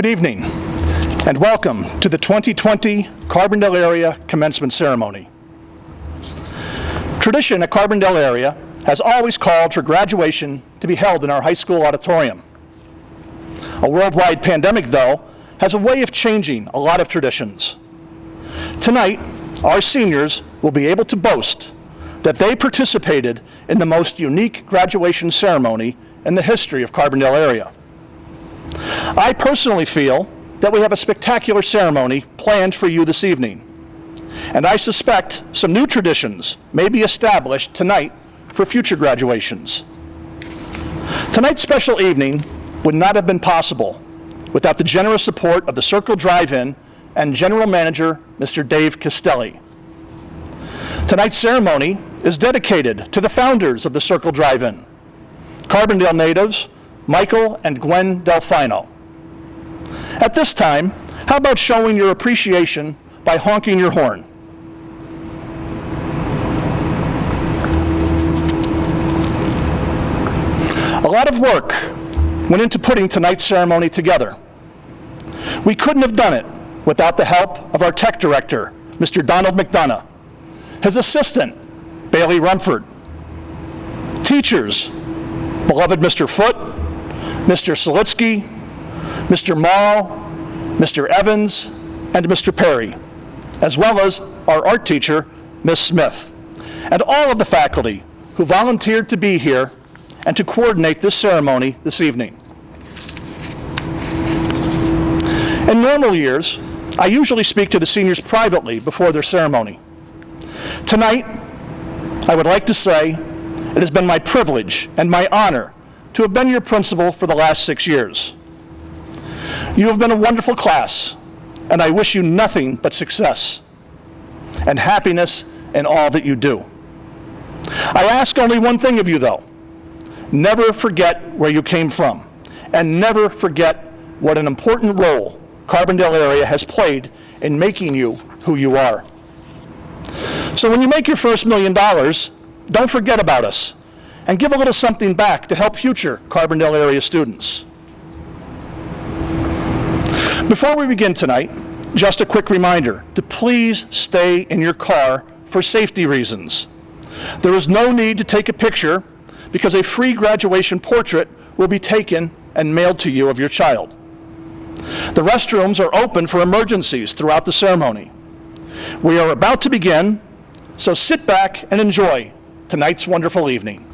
Good evening, and welcome to the 2020 Carbondale Area Commencement Ceremony. Tradition at Carbondale Area has always called for graduation to be held in our high school auditorium. A worldwide pandemic, though, has a way of changing a lot of traditions. Tonight, our seniors will be able to boast that they participated in the most unique graduation ceremony in the history of Carbondale Area. I personally feel that we have a spectacular ceremony planned for you this evening, and I suspect some new traditions may be established tonight for future graduations. Tonight's special evening would not have been possible without the generous support of the Circle Drive-In and General Manager, Mr. Dave Castelli. Tonight's ceremony is dedicated to the founders of the Circle Drive-In, Carbondale natives Michael and Gwen Delfino. At this time, how about showing your appreciation by honking your horn? A lot of work went into putting tonight's ceremony together. We couldn't have done it without the help of our tech director, Mr. Donald McDonough, his assistant, Bailey Rumford, teachers, beloved Mr. Foote, Mr. Solitsky, Mr. Mall, Mr. Evans, and Mr. Perry, as well as our art teacher, Ms. Smith, and all of the faculty who volunteered to be here and to coordinate this ceremony this evening. In normal years, I usually speak to the seniors privately before their ceremony. Tonight, I would like to say it has been my privilege and my honor to have been your principal for the last 6 years. You have been a wonderful class, and I wish you nothing but success and happiness in all that you do. I ask only one thing of you, though. Never forget where you came from, and never forget what an important role Carbondale Area has played in making you who you are. So when you make your first $1 million, don't forget about us, and give a little something back to help future Carbondale Area students. Before we begin tonight, just a quick reminder to please stay in your car for safety reasons. There is no need to take a picture because a free graduation portrait will be taken and mailed to you of your child. The restrooms are open for emergencies throughout the ceremony. We are about to begin, so sit back and enjoy tonight's wonderful evening.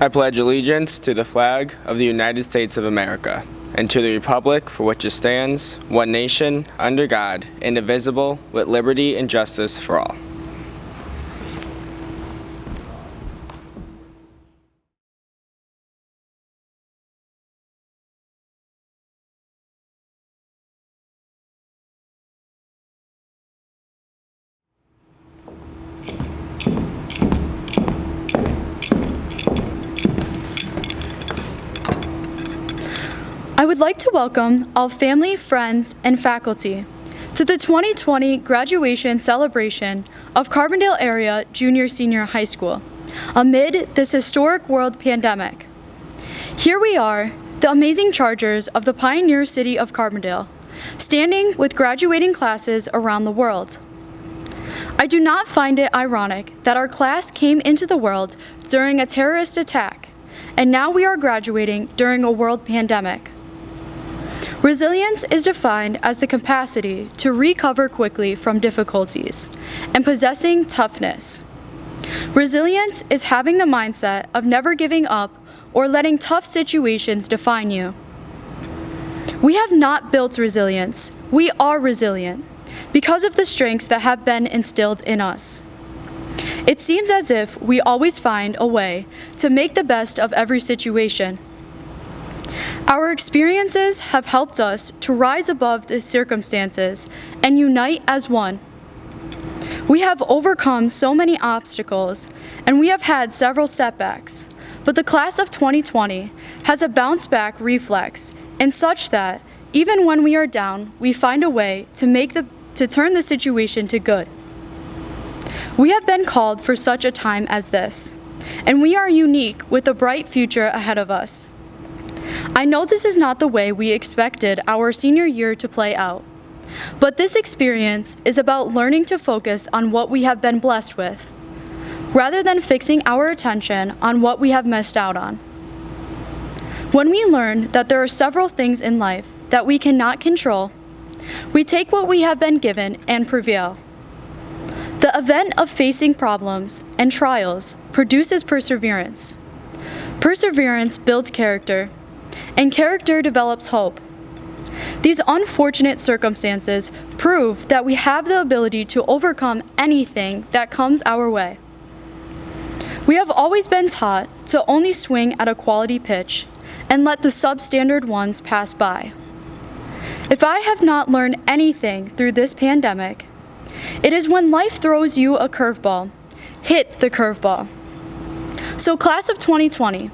I pledge allegiance to the flag of the United States of America and to the republic for which it stands, one nation, under God, indivisible, with liberty and justice for all. I would like to welcome all family, friends, and faculty to the 2020 graduation celebration of Carbondale Area Junior Senior High School amid this historic world pandemic. Here we are, the amazing Chargers of the pioneer city of Carbondale, standing with graduating classes around the world. I do not find it ironic that our class came into the world during a terrorist attack, and now we are graduating during a world pandemic. Resilience is defined as the capacity to recover quickly from difficulties and possessing toughness. Resilience is having the mindset of never giving up or letting tough situations define you. We have not built resilience, we are resilient because of the strengths that have been instilled in us. It seems as if we always find a way to make the best of every situation. Our experiences have helped us to rise above the circumstances and unite as one. We have overcome so many obstacles, and we have had several setbacks, but the class of 2020 has a bounce-back reflex in such that even when we are down, we find a way to turn the situation to good. We have been called for such a time as this, and we are unique with a bright future ahead of us. I know this is not the way we expected our senior year to play out, but this experience is about learning to focus on what we have been blessed with, rather than fixing our attention on what we have missed out on. When we learn that there are several things in life that we cannot control, we take what we have been given and prevail. The event of facing problems and trials produces perseverance. Perseverance builds character, and character develops hope. These unfortunate circumstances prove that we have the ability to overcome anything that comes our way. We have always been taught to only swing at a quality pitch and let the substandard ones pass by. If I have not learned anything through this pandemic, it is when life throws you a curveball, hit the curveball. So class of 2020,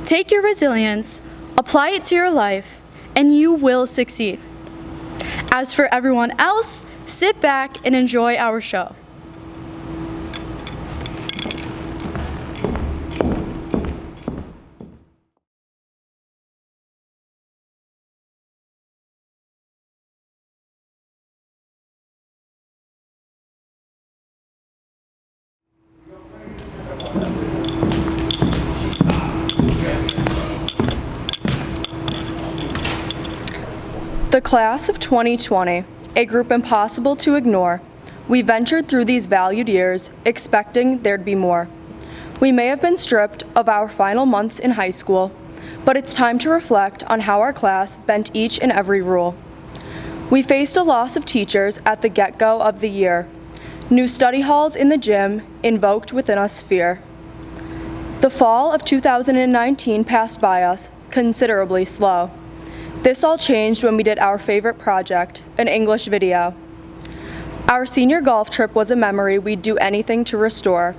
take your resilience, apply it to your life, and you will succeed. As for everyone else, sit back and enjoy our show. The class of 2020, a group impossible to ignore. We ventured through these valued years, expecting there'd be more. We may have been stripped of our final months in high school, but it's time to reflect on how our class bent each and every rule. We faced a loss of teachers at the get-go of the year. New study halls in the gym invoked within us fear. The fall of 2019 passed by us, considerably slow. This all changed when we did our favorite project, an English video. Our senior golf trip was a memory we'd do anything to restore.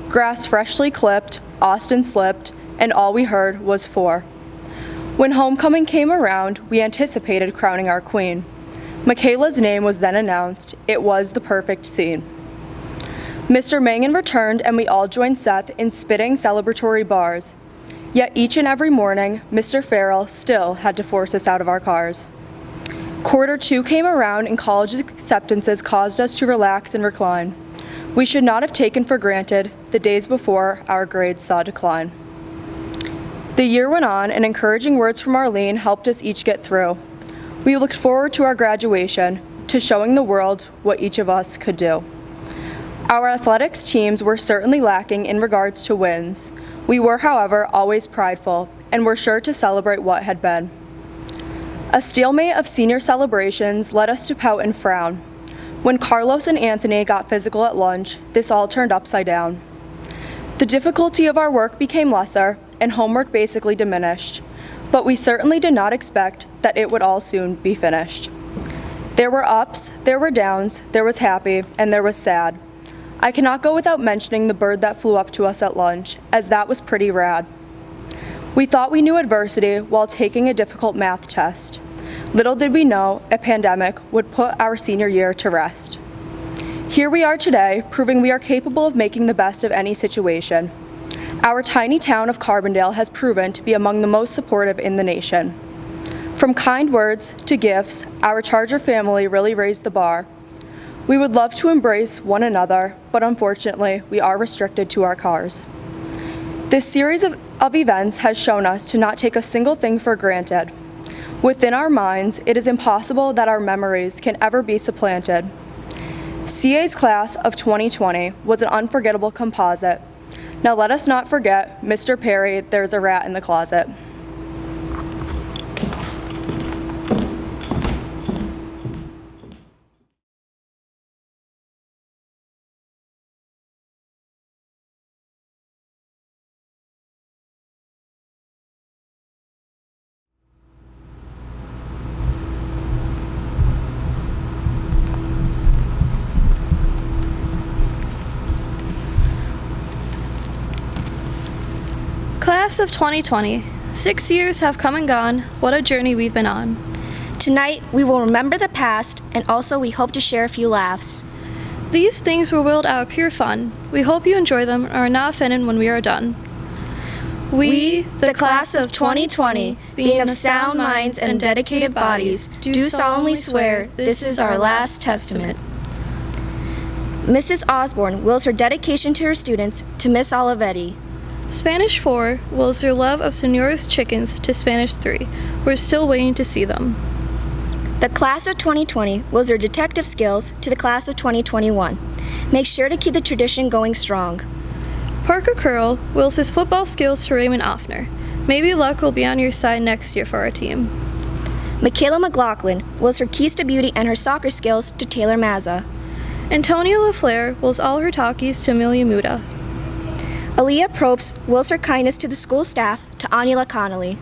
Grass freshly clipped, Austin slipped, and all we heard was 4. When homecoming came around, we anticipated crowning our queen. Michaela's name was then announced. It was the perfect scene. Mr. Mangan returned and we all joined Seth in spitting celebratory bars. Yet each and every morning, Mr. Farrell still had to force us out of our cars. Quarter 2 came around and college acceptances caused us to relax and recline. We should not have taken for granted the days before our grades saw decline. The year went on and encouraging words from Arlene helped us each get through. We looked forward to our graduation, to showing the world what each of us could do. Our athletics teams were certainly lacking in regards to wins. We were, however, always prideful, and were sure to celebrate what had been. A stalemate of senior celebrations led us to pout and frown. When Carlos and Anthony got physical at lunch, this all turned upside down. The difficulty of our work became lesser, and homework basically diminished, but we certainly did not expect that it would all soon be finished. There were ups, there were downs, there was happy, and there was sad. I cannot go without mentioning the bird that flew up to us at lunch, as that was pretty rad. We thought we knew adversity while taking a difficult math test. Little did we know a pandemic would put our senior year to rest. Here we are today, proving we are capable of making the best of any situation. Our tiny town of Carbondale has proven to be among the most supportive in the nation. From kind words to gifts, our Charger family really raised the bar. We would love to embrace one another, but unfortunately, we are restricted to our cars. This series of events has shown us to not take a single thing for granted. Within our minds, it is impossible that our memories can ever be supplanted. CA's class of 2020 was an unforgettable composite. Now let us not forget, Mr. Perry, there's a rat in the closet. Class of 2020. 6 years have come and gone. What a journey we've been on. Tonight, we will remember the past, and also we hope to share a few laughs. These things were willed out of pure fun. We hope you enjoy them and are not offended when we are done. We, the class of 2020, being of sound minds and dedicated bodies, do solemnly swear this is our last testament. Mrs. Osborne wills her dedication to her students to Miss Olivetti. Spanish 4 wills their love of Senora's chickens to Spanish 3. We're still waiting to see them. The class of 2020 wills their detective skills to the class of 2021. Make sure to keep the tradition going strong. Parker Curl wills his football skills to Raymond Offner. Maybe luck will be on your side next year for our team. Michaela McLaughlin wills her keys to beauty and her soccer skills to Taylor Mazza. Antonia LaFleur wills all her talkies to Amelia Muda. Aaliyah Probst wills her kindness to the school staff to Anila Connolly.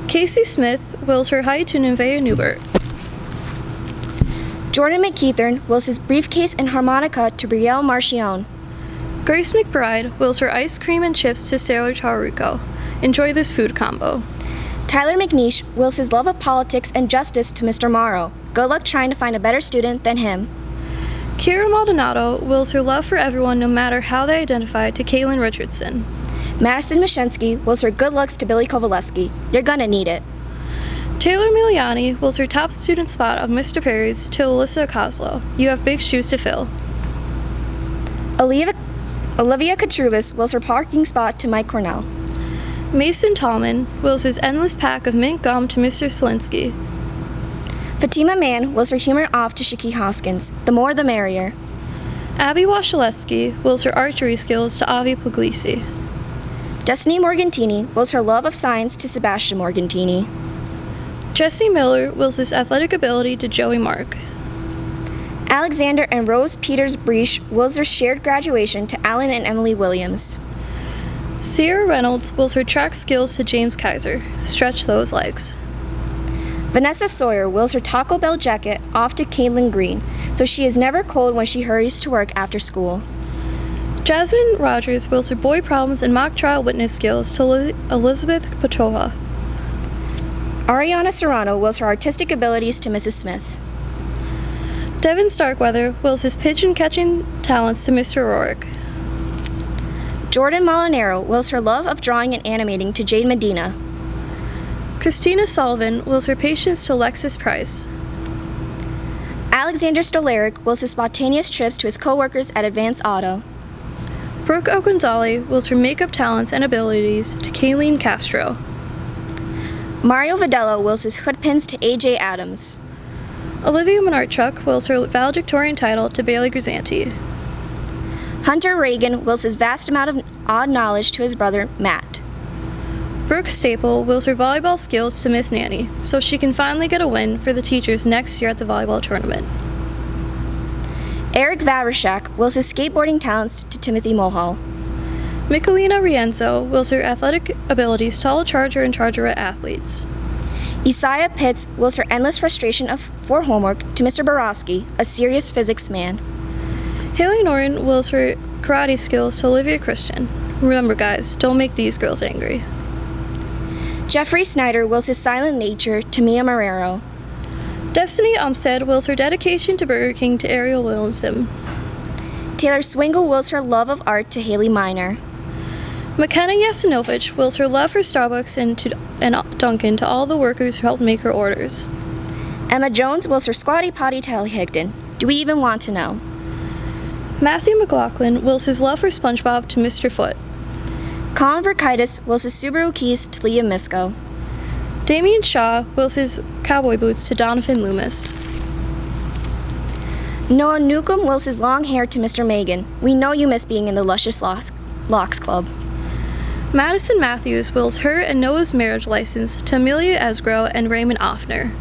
Casey Smith wills her height to Nevaeh Newbert. Jordan McKeithern wills his briefcase and harmonica to Brielle Marchione. Grace McBride wills her ice cream and chips to Sarah Charuco. Enjoy this food combo. Tyler McNeish wills his love of politics and justice to Mr. Morrow. Good luck trying to find a better student than him. Kira Maldonado wills her love for everyone no matter how they identify to Kaylin Richardson. Madison Mashensky wills her good looks to Billy Kovaleski. You're gonna need it. Taylor Miliani wills her top student spot of Mr. Perry's to Alyssa Coslow. You have big shoes to fill. Olivia Katrubis wills her parking spot to Mike Cornell. Mason Tallman wills his endless pack of mint gum to Mr. Slinsky. Fatima Mann wills her humor off to Shaki Hoskins. The more the merrier. Abby Washaleski wills her archery skills to Avi Puglisi. Destiny Morgantini wills her love of science to Sebastian Morgantini. Jesse Miller wills his athletic ability to Joey Mark. Alexander and Rose Peters Breach wills their shared graduation to Alan and Emily Williams. Sierra Reynolds wills her track skills to James Kaiser. Stretch those legs. Vanessa Sawyer wills her Taco Bell jacket off to Caitlin Green, so she is never cold when she hurries to work after school. Jasmine Rogers wills her boy problems and mock trial witness skills to Elizabeth Petrova. Ariana Serrano wills her artistic abilities to Mrs. Smith. Devin Starkweather wills his pigeon catching talents to Mr. Rourke. Jordan Molinero wills her love of drawing and animating to Jade Medina. Christina Sullivan wills her patience to Alexis Price. Alexander Stolaric wills his spontaneous trips to his coworkers at Advance Auto. Brooke Ogunzali wills her makeup talents and abilities to Kayleen Castro. Mario Videla wills his hood pins to AJ Adams. Olivia Monarchuk wills her valedictorian title to Bailey Grisanti. Hunter Reagan wills his vast amount of odd knowledge to his brother, Matt. Brooke Staple wills her volleyball skills to Miss Nanny, so she can finally get a win for the teachers next year at the volleyball tournament. Eric Vavrashak wills his skateboarding talents to Timothy Mulhall. Michelina Rienzo wills her athletic abilities to all Charger and Chargerette athletes. Isaiah Pitts wills her endless frustration for homework to Mr. Borowski, a serious physics man. Haley Norton wills her karate skills to Olivia Christian. Remember, guys, don't make these girls angry. Jeffrey Snyder wills his silent nature to Mia Marrero. Destiny Umstead wills her dedication to Burger King to Ariel Williamson. Taylor Swingle wills her love of art to Haley Miner. McKenna Yasinovich wills her love for Starbucks and Dunkin' to all the workers who helped make her orders. Emma Jones wills her squatty potty to Ellie Higdon. Do we even want to know? Matthew McLaughlin wills his love for SpongeBob to Mr. Foot. Colin Verkaitis wills his Subaru keys to Leah Misko. Damian Shaw wills his cowboy boots to Donovan Loomis. Noah Newcomb wills his long hair to Mr. Megan. We know you miss being in the Luscious Locks Club. Madison Matthews wills her and Noah's marriage license to Amelia Esgro and Raymond Offner.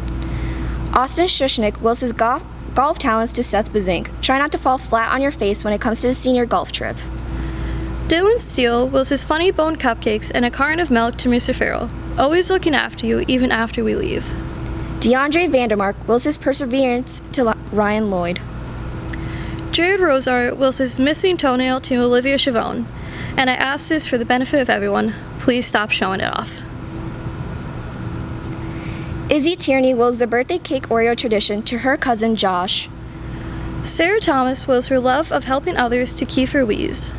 Austin Shushnick wills his golf talents to Seth Bazink. Try not to fall flat on your face when it comes to the senior golf trip. Dylan Steele wills his funny bone cupcakes and a carton of milk to Mr. Farrell, always looking after you even after we leave. DeAndre Vandermark wills his perseverance to Ryan Lloyd. Jared Rosar wills his missing toenail to Olivia Chavone, and I ask this for the benefit of everyone, please stop showing it off. Izzy Tierney wills the birthday cake Oreo tradition to her cousin Josh. Sarah Thomas wills her love of helping others to Kiefer Wees.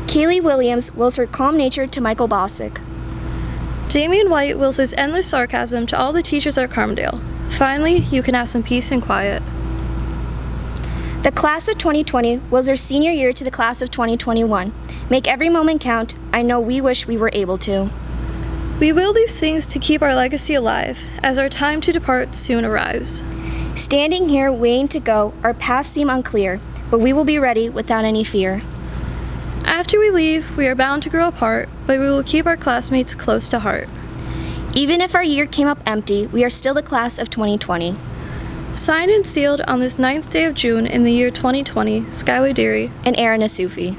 Kaylee Williams wills her calm nature to Michael Bosick. Damian White wills his endless sarcasm to all the teachers at Carbondale. Finally, you can have some peace and quiet. The class of 2020 wills their senior year to the class of 2021. Make every moment count. I know we wish we were able to. We will these things to keep our legacy alive, as our time to depart soon arrives. Standing here waiting to go, our paths seem unclear, but we will be ready without any fear. After we leave, we are bound to grow apart, but we will keep our classmates close to heart. Even if our year came up empty, we are still the class of 2020. Signed and sealed on this 9th day of June in the year 2020, Skylar Deary And Aaron Asufi.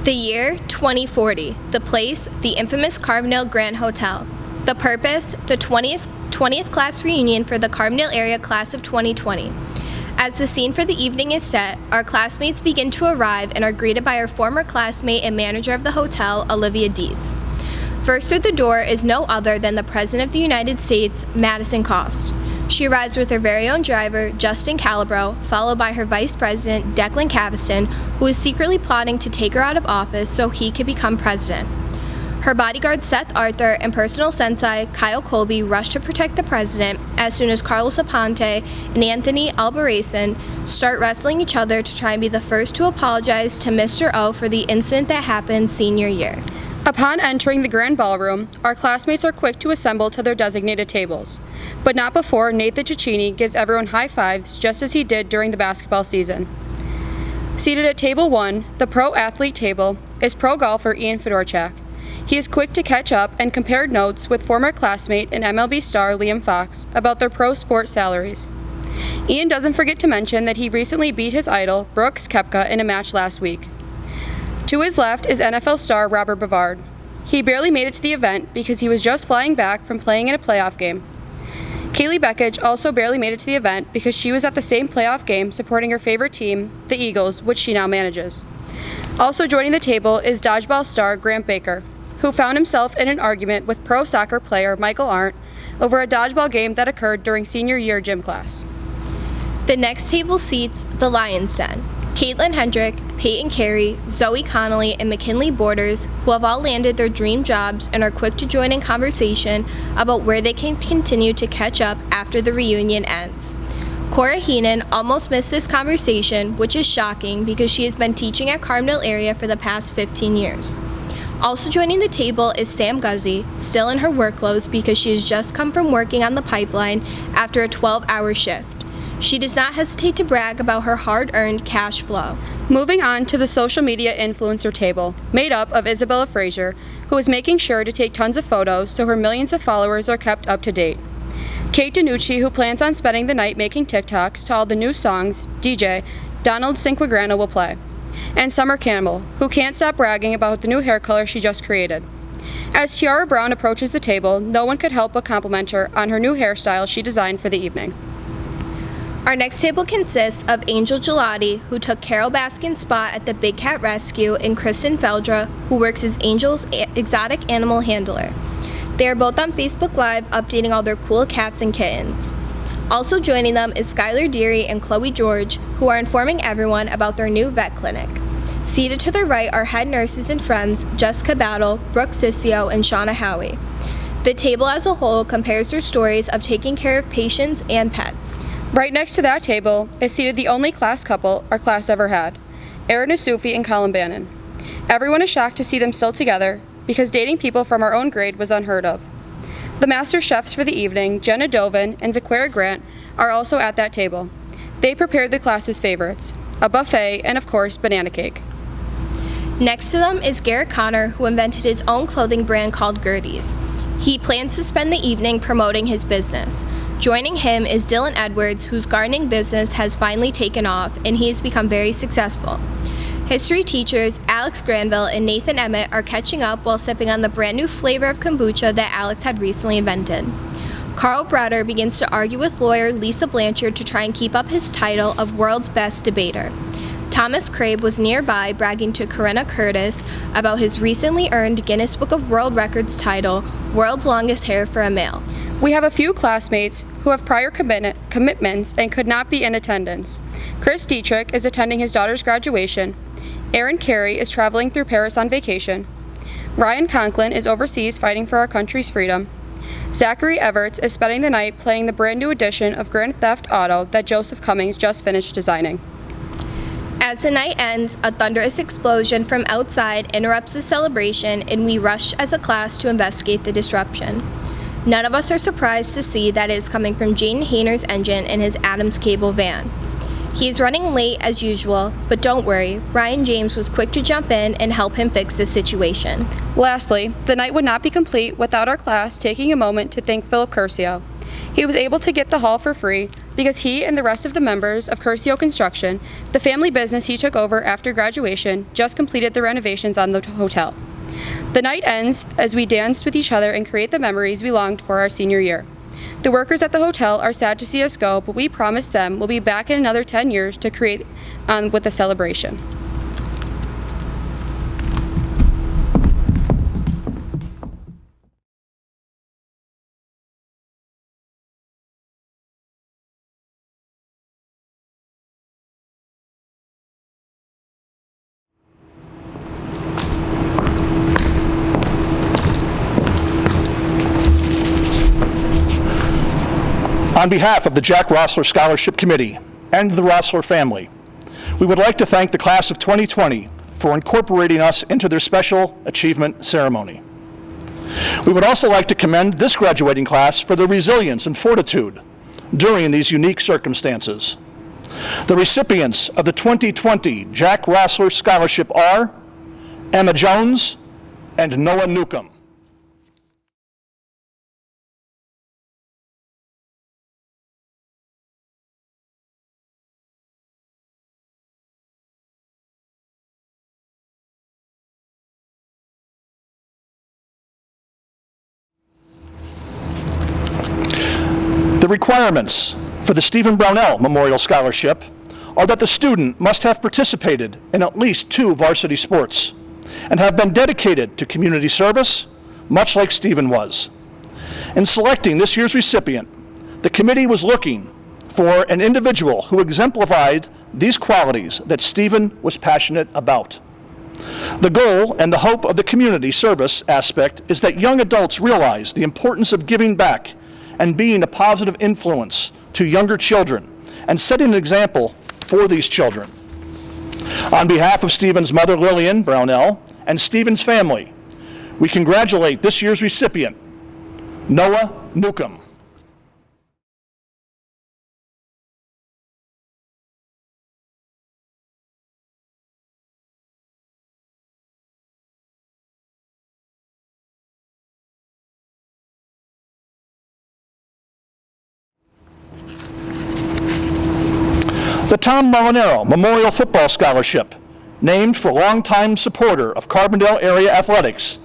The year, 2040. The place, the infamous Carbondale Grand Hotel. The purpose, the 20th class reunion for the Carbondale area class of 2020. As the scene for the evening is set, our classmates begin to arrive and are greeted by our former classmate and manager of the hotel, Olivia Dietz. First through the door is no other than the President of the United States, Madison Cost. She arrives with her very own driver, Justin Calabro, followed by her Vice President, Declan Caveston, who is secretly plotting to take her out of office so he could become president. Her bodyguard, Seth Arthur, and personal sensei, Kyle Colby, rush to protect the president as soon as Carlos Aponte and Anthony Albarracin start wrestling each other to try and be the first to apologize to Mr. O for the incident that happened senior year. Upon entering the grand ballroom, our classmates are quick to assemble to their designated tables, but not before Nakanichini gives everyone high fives just as he did during the basketball season. Seated at table 1, the pro athlete table, is pro golfer Ian Fedorchak. He is quick to catch up and compared notes with former classmate and MLB star Liam Fox about their pro sport salaries. Ian doesn't forget to mention that he recently beat his idol, Brooks Koepka, in a match last week. To his left is NFL star Robert Bavard. He barely made it to the event because he was just flying back from playing in a playoff game. Kaylee Beckage also barely made it to the event because she was at the same playoff game supporting her favorite team, the Eagles, which she now manages. Also joining the table is dodgeball star Grant Baker, who found himself in an argument with pro soccer player Michael Arndt over a dodgeball game that occurred during senior year gym class. The next table seats the Lion's Den. Caitlin Hendrick, Peyton Carey, Zoe Connolly, and McKinley Borders, who have all landed their dream jobs and are quick to join in conversation about where they can continue to catch up after the reunion ends. Cora Heenan almost missed this conversation, which is shocking because she has been teaching at Carbondale area for the past 15 years. Also joining the table is Sam Guzzi, still in her work clothes because she has just come from working on the pipeline after a 12-hour shift. She does not hesitate to brag about her hard-earned cash flow. Moving on to the social media influencer table, made up of Isabella Frazier, who is making sure to take tons of photos so her millions of followers are kept up to date. Kate DiNucci, who plans on spending the night making TikToks to all the new songs DJ Donald Cinquegrana will play. And Summer Campbell, who can't stop bragging about the new hair color she just created. As Tiara Brown approaches the table, no one could help but compliment her on her new hairstyle she designed for the evening. Our next table consists of Angel Gelati, who took Carol Baskin's spot at the Big Cat Rescue, and Kristen Feldra, who works as Angel's exotic animal handler. They are both on Facebook Live updating all their cool cats and kittens. Also joining them is Skylar Deary and Chloe George, who are informing everyone about their new vet clinic. Seated to their right are head nurses and friends Jessica Battle, Brooke Sissio, and Shauna Howie. The table as a whole compares their stories of taking care of patients and pets. Right next to that table is seated the only class couple our class ever had, Erin Asufi and Colin Bannon. Everyone is shocked to see them still together because dating people from our own grade was unheard of. The master chefs for the evening, Jenna Dovin and Zaquira Grant, are also at that table. They prepared the class's favorites, a buffet and, of course, banana cake. Next to them is Garrett Connor, who invented his own clothing brand called Gertie's. He plans to spend the evening promoting his business. Joining him is Dylan Edwards, whose gardening business has finally taken off, and he has become very successful. History teachers Alex Granville and Nathan Emmett are catching up while sipping on the brand new flavor of kombucha that Alex had recently invented. Carl Browder begins to argue with lawyer Lisa Blanchard to try and keep up his title of world's best debater. Thomas Crabe was nearby bragging to Corinna Curtis about his recently earned Guinness Book of World Records title, World's Longest Hair for a Male. We have a few classmates who have prior commitments and could not be in attendance. Chris Dietrich is attending his daughter's graduation. Aaron Carey is traveling through Paris on vacation. Ryan Conklin is overseas fighting for our country's freedom. Zachary Everts is spending the night playing the brand new edition of Grand Theft Auto that Joseph Cummings just finished designing. As the night ends, a thunderous explosion from outside interrupts the celebration, and we rush as a class to investigate the disruption. None of us are surprised to see that it is coming from Jaden Hayner's engine in his Adams Cable van. He is running late as usual, but don't worry, Ryan James was quick to jump in and help him fix the situation. Lastly, the night would not be complete without our class taking a moment to thank Philip Curcio. He was able to get the hall for free because he and the rest of the members of Curcio Construction, the family business he took over after graduation, just completed the renovations on the hotel. The night ends as we dance with each other and create the memories we longed for our senior year. The workers at the hotel are sad to see us go, but we promise them we'll be back in another 10 years to create with the celebration. On behalf of the Jack Rossler Scholarship Committee and the Rossler family, we would like to thank the class of 2020 for incorporating us into their special achievement ceremony. We would also like to commend this graduating class for their resilience and fortitude during these unique circumstances. The recipients of the 2020 Jack Rossler Scholarship are Emma Jones and Noah Newcomb. The requirements for the Stephen Brownell Memorial Scholarship are that the student must have participated in at least 2 varsity sports and have been dedicated to community service, much like Stephen was. In selecting this year's recipient, the committee was looking for an individual who exemplified these qualities that Stephen was passionate about. The goal and the hope of the community service aspect is that young adults realize the importance of giving back and being a positive influence to younger children and setting an example for these children. On behalf of Stephen's mother, Lillian Brownell, and Stephen's family, we congratulate this year's recipient, Noah Newcomb. The Tom Molinero Memorial Football Scholarship, named for longtime supporter of Carbondale area athletics,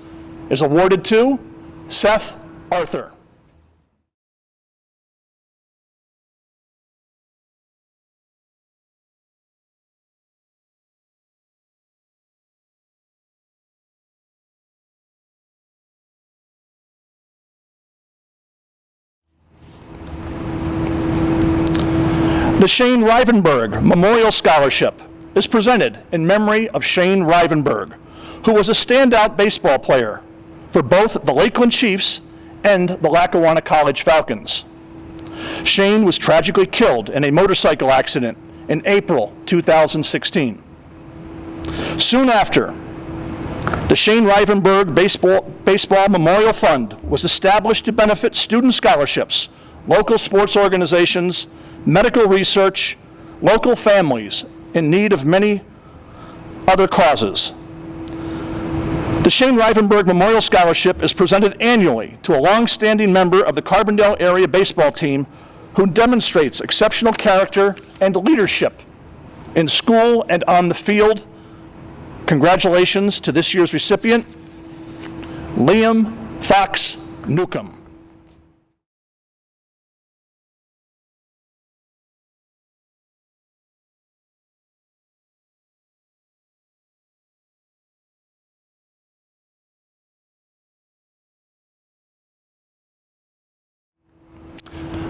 is awarded to Seth Arthur. The Shane Rivenberg Memorial Scholarship is presented in memory of Shane Rivenberg, who was a standout baseball player for both the Lakeland Chiefs and the Lackawanna College Falcons. Shane was tragically killed in a motorcycle accident in April 2016. Soon after, the Shane Rivenberg Baseball Memorial Fund was established to benefit student scholarships, local sports organizations, medical research, local families in need of many other causes. The Shane Rivenberg Memorial Scholarship is presented annually to a long-standing member of the Carbondale area baseball team who demonstrates exceptional character and leadership in school and on the field. Congratulations to this year's recipient, Liam Fox Newcomb.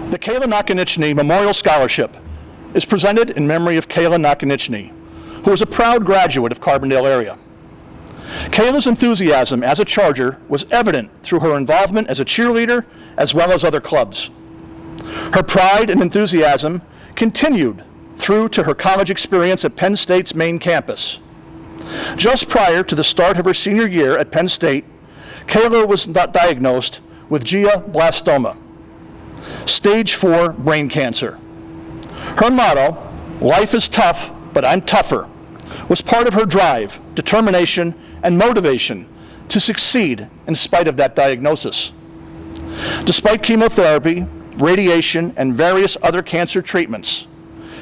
The Kayla Nakanichini Memorial Scholarship is presented in memory of Kayla Nakanichini, who is a proud graduate of Carbondale area. Kayla's enthusiasm as a Charger was evident through her involvement as a cheerleader as well as other clubs. Her pride and enthusiasm continued through to her college experience at Penn State's main campus. Just prior to the start of her senior year at Penn State, Kayla was diagnosed with glioblastoma, stage 4 brain cancer. Her motto, "Life is tough, but I'm tougher," was part of her drive, determination, and motivation to succeed in spite of that diagnosis. Despite chemotherapy, radiation, and various other cancer treatments,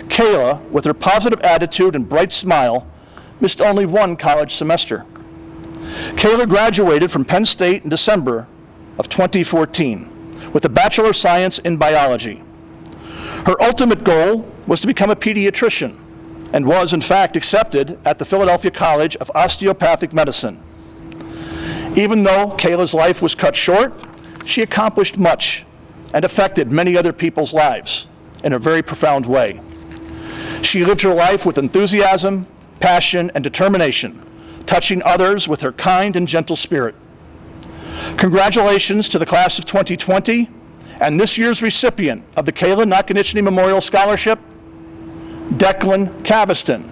Kayla, with her positive attitude and bright smile, missed only one college semester. Kayla graduated from Penn State in December of 2014 with a Bachelor of Science in Biology. Her ultimate goal was to become a pediatrician and was, in fact, accepted at the Philadelphia College of Osteopathic Medicine. Even though Kayla's life was cut short, she accomplished much and affected many other people's lives in a very profound way. She lived her life with enthusiasm, passion, and determination, touching others with her kind and gentle spirit. Congratulations to the class of 2020 and this year's recipient of the Kayla Nakanichini Memorial Scholarship, Declan Caviston,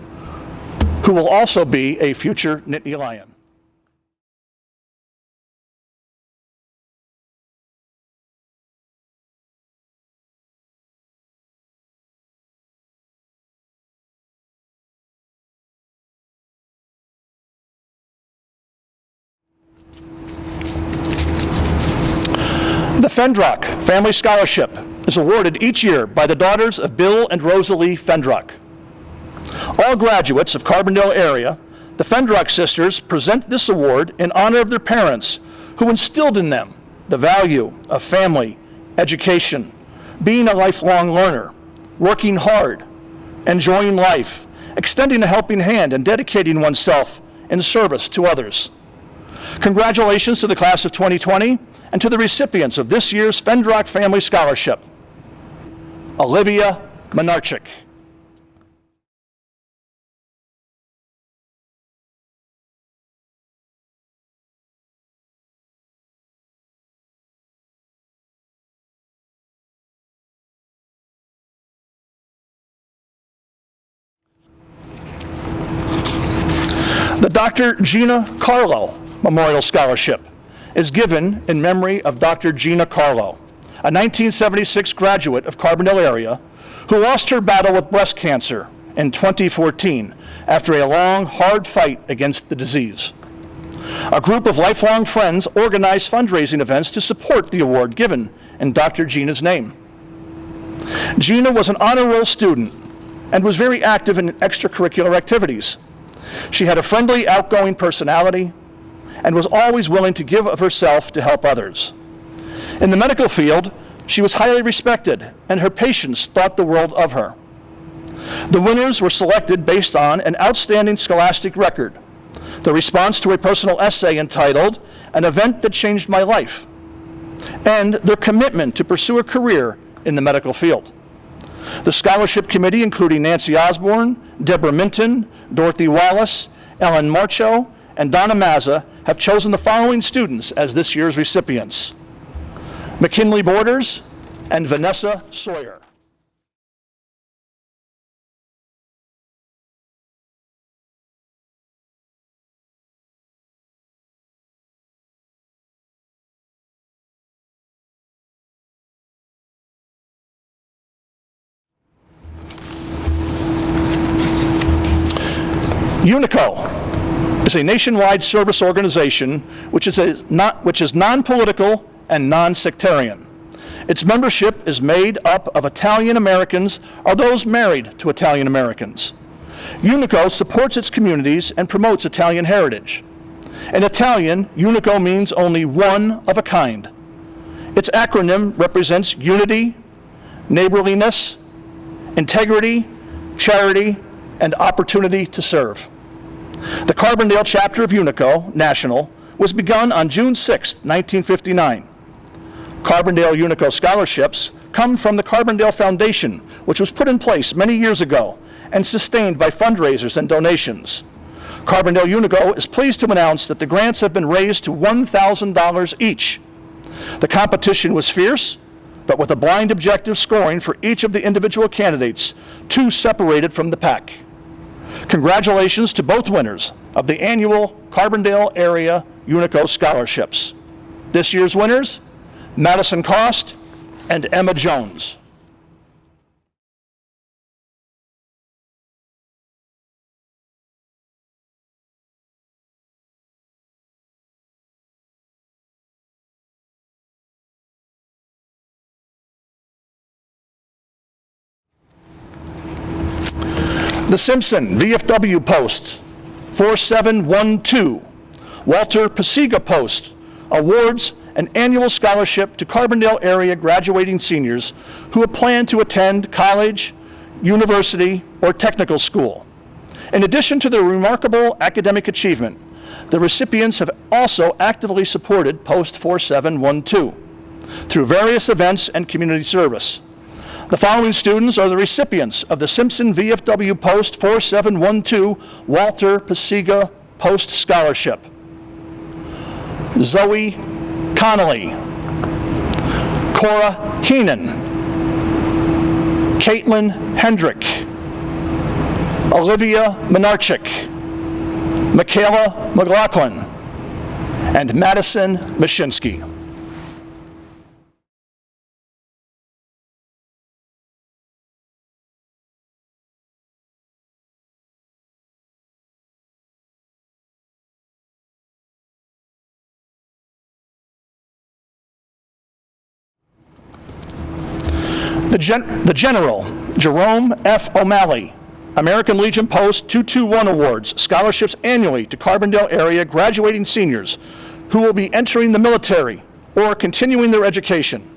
who will also be a future Nittany Lion. The Fendrock Family Scholarship is awarded each year by the daughters of Bill and Rosalie Fendrock. All graduates of Carbondale area, the Fendrock sisters present this award in honor of their parents who instilled in them the value of family, education, being a lifelong learner, working hard, enjoying life, extending a helping hand, and dedicating oneself in service to others. Congratulations to the class of 2020 and to the recipients of this year's Fendrock Family Scholarship, Olivia Menarchik. The Dr. Gina Carlo Memorial Scholarship is given in memory of Dr. Gina Carlo, a 1976 graduate of Carbondale area who lost her battle with breast cancer in 2014 after a long, hard fight against the disease. A group of lifelong friends organized fundraising events to support the award given in Dr. Gina's name. Gina was an honor roll student and was very active in extracurricular activities. She had a friendly, outgoing personality and was always willing to give of herself to help others. In the medical field, she was highly respected, and her patients thought the world of her. The winners were selected based on an outstanding scholastic record, the response to a personal essay entitled "An Event That Changed My Life," and their commitment to pursue a career in the medical field. The scholarship committee, including Nancy Osborne, Deborah Minton, Dorothy Wallace, Ellen Marcho, and Donna Mazza, have chosen the following students as this year's recipients: McKinley Borders and Vanessa Sawyer. Unico is a nationwide service organization which is non-political and non-sectarian. Its membership is made up of Italian Americans or those married to Italian Americans. Unico supports its communities and promotes Italian heritage. In Italian, Unico means only one of a kind. Its acronym represents unity, neighborliness, integrity, charity, and opportunity to serve. The Carbondale chapter of Unico National was begun on June 6, 1959. Carbondale Unico scholarships come from the Carbondale Foundation, which was put in place many years ago and sustained by fundraisers and donations. Carbondale Unico is pleased to announce that the grants have been raised to $1,000 each. The competition was fierce, but with a blind objective scoring for each of the individual candidates, two separated from the pack. Congratulations to both winners of the annual Carbondale Area Unico Scholarships. This year's winners, Madison Cost and Emma Jones. The Simpson VFW Post 4712, Walter Pasiga Post, awards an annual scholarship to Carbondale area graduating seniors who have planned to attend college, university, or technical school. In addition to their remarkable academic achievement, the recipients have also actively supported Post 4712 through various events and community service. The following students are the recipients of the Simpson VFW Post 4712 Walter Pasiga Post Scholarship: Zoe Connolly, Cora Heenan, Caitlin Hendrick, Olivia Minarchik, Michaela McLaughlin, and Madison Mashinsky. The General Jerome F. O'Malley American Legion Post 221 awards scholarships annually to Carbondale area graduating seniors who will be entering the military or continuing their education.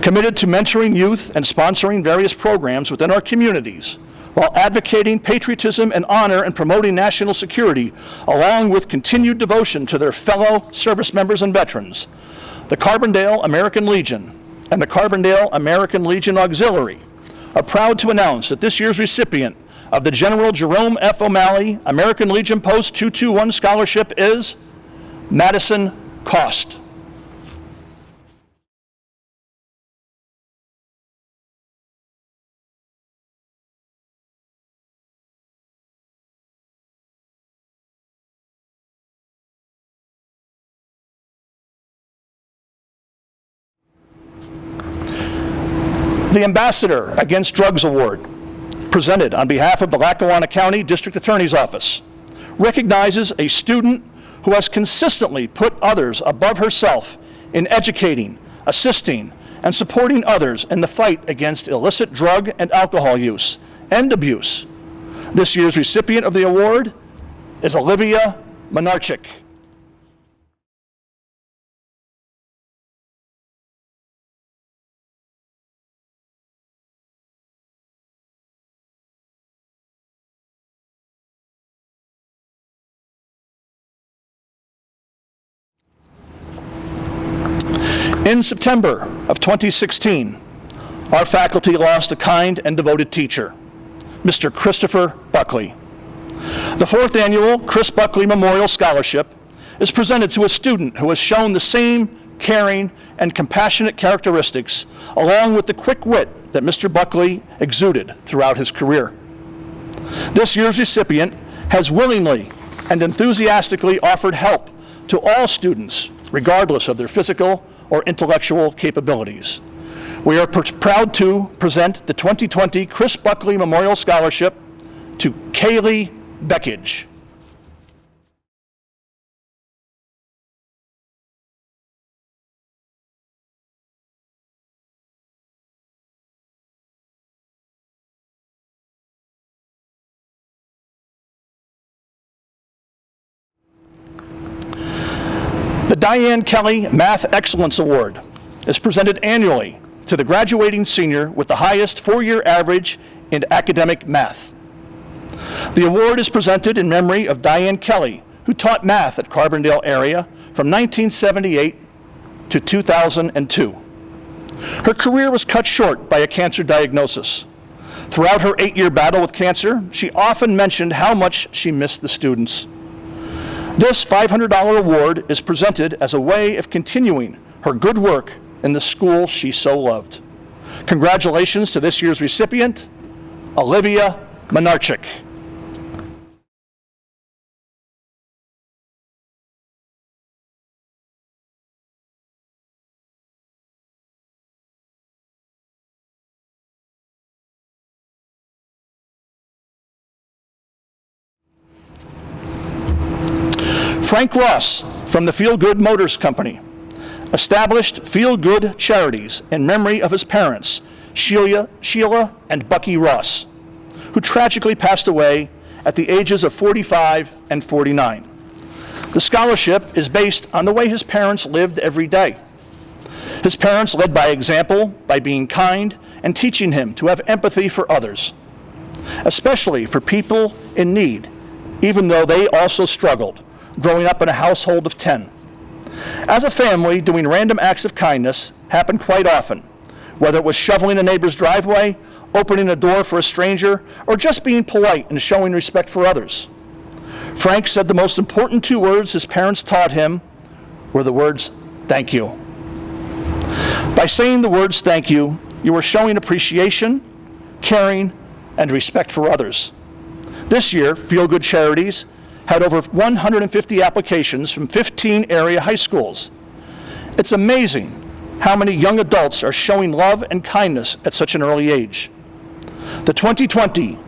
Committed to mentoring youth and sponsoring various programs within our communities while advocating patriotism and honor and promoting national security, along with continued devotion to their fellow service members and veterans, the Carbondale American Legion and the Carbondale American Legion Auxiliary are proud to announce that this year's recipient of the General Jerome F. O'Malley American Legion Post 221 Scholarship is Madison Cost. The Ambassador Against Drugs Award, presented on behalf of the Lackawanna County District Attorney's Office, recognizes a student who has consistently put others above herself in educating, assisting, and supporting others in the fight against illicit drug and alcohol use and abuse. This year's recipient of the award is Olivia Minarchik. In September of 2016, our faculty lost a kind and devoted teacher, Mr. Christopher Buckley. The 4th annual Chris Buckley Memorial Scholarship is presented to a student who has shown the same caring and compassionate characteristics, along with the quick wit that Mr. Buckley exuded throughout his career. This year's recipient has willingly and enthusiastically offered help to all students, regardless of their physical or intellectual capabilities. We are proud to present the 2020 Chris Buckley Memorial Scholarship to Kayla Beckage. The Diane Kelly Math Excellence Award is presented annually to the graduating senior with the highest 4-year average in academic math. The award is presented in memory of Diane Kelly, who taught math at Carbondale area from 1978 to 2002. Her career was cut short by a cancer diagnosis. Throughout her 8-year battle with cancer, she often mentioned how much she missed the students. This $500 award is presented as a way of continuing her good work in the school she so loved. Congratulations to this year's recipient, Olivia Menarchik. Frank Ross from the Feel Good Motors Company established Feel Good Charities in memory of his parents, Sheila and Bucky Ross, who tragically passed away at the ages of 45 and 49. The scholarship is based on the way his parents lived every day. His parents led by example by being kind and teaching him to have empathy for others, especially for people in need, even though they also struggled, growing up in a household of 10. As a family, doing random acts of kindness happened quite often, whether it was shoveling a neighbor's driveway, opening a door for a stranger, or just being polite and showing respect for others. Frank said the most important 2 words his parents taught him were the words, "Thank you." By saying the words "thank you," you are showing appreciation, caring, and respect for others. This year, Feel Good Charities had over 150 applications from 15 area high schools. It's amazing how many young adults are showing love and kindness at such an early age. The 2020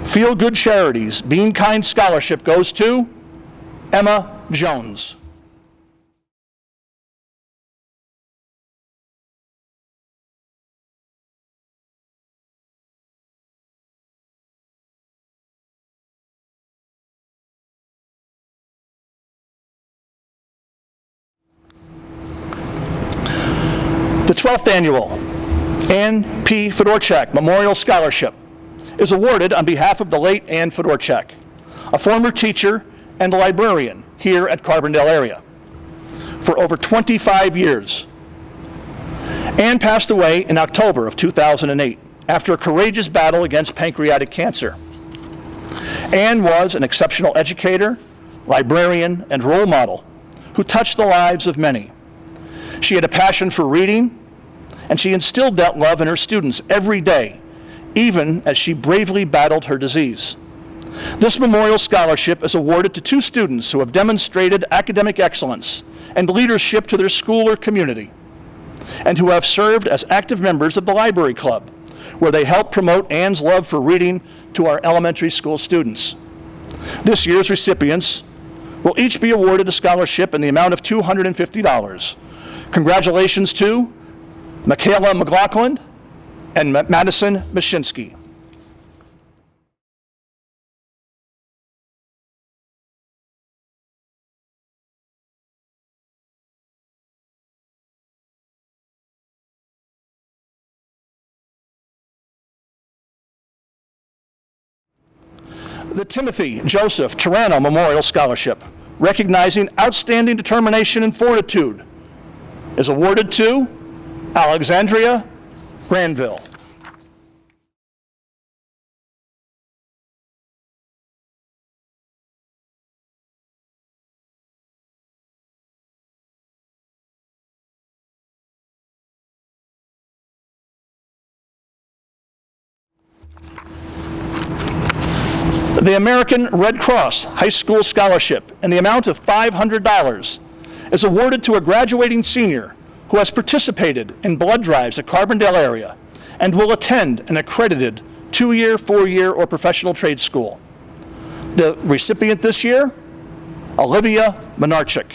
Feel Good Charities Being Kind Scholarship goes to Emma Jones. The 12th annual Ann P. Fedorchak Memorial Scholarship is awarded on behalf of the late Ann Fedorchak, a former teacher and a librarian here at Carbondale area. For over 25 years, Ann passed away in October of 2008 after a courageous battle against pancreatic cancer. Ann was an exceptional educator, librarian, and role model who touched the lives of many. She had a passion for reading, and she instilled that love in her students every day, even as she bravely battled her disease. This memorial scholarship is awarded to 2 students who have demonstrated academic excellence and leadership to their school or community, and who have served as active members of the Library Club, where they help promote Ann's love for reading to our elementary school students. This year's recipients will each be awarded a scholarship in the amount of $250. Congratulations to Michaela McLaughlin and Madison Mashinsky. The Timothy Joseph Turano Memorial Scholarship, recognizing outstanding determination and fortitude, is awarded to Alexandria Granville. The American Red Cross High School Scholarship in the amount of $500 is awarded to a graduating senior who has participated in blood drives at Carbondale area and will attend an accredited 2-year, 4-year, or professional trade school. The recipient this year, Olivia Menarchik.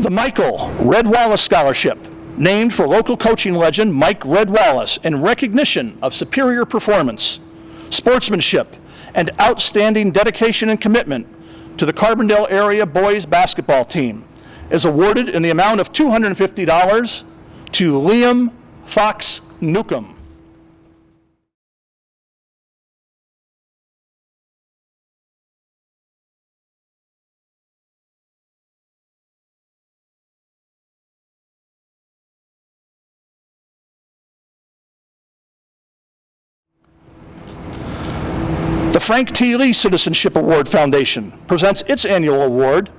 The Michael Red Wallace Scholarship, named for local coaching legend Mike Red Wallace in recognition of superior performance, sportsmanship, and outstanding dedication and commitment to the Carbondale area boys basketball team, is awarded in the amount of $250 to Liam Fox Newcomb. The Frank T. Lee Citizenship Award Foundation presents its annual award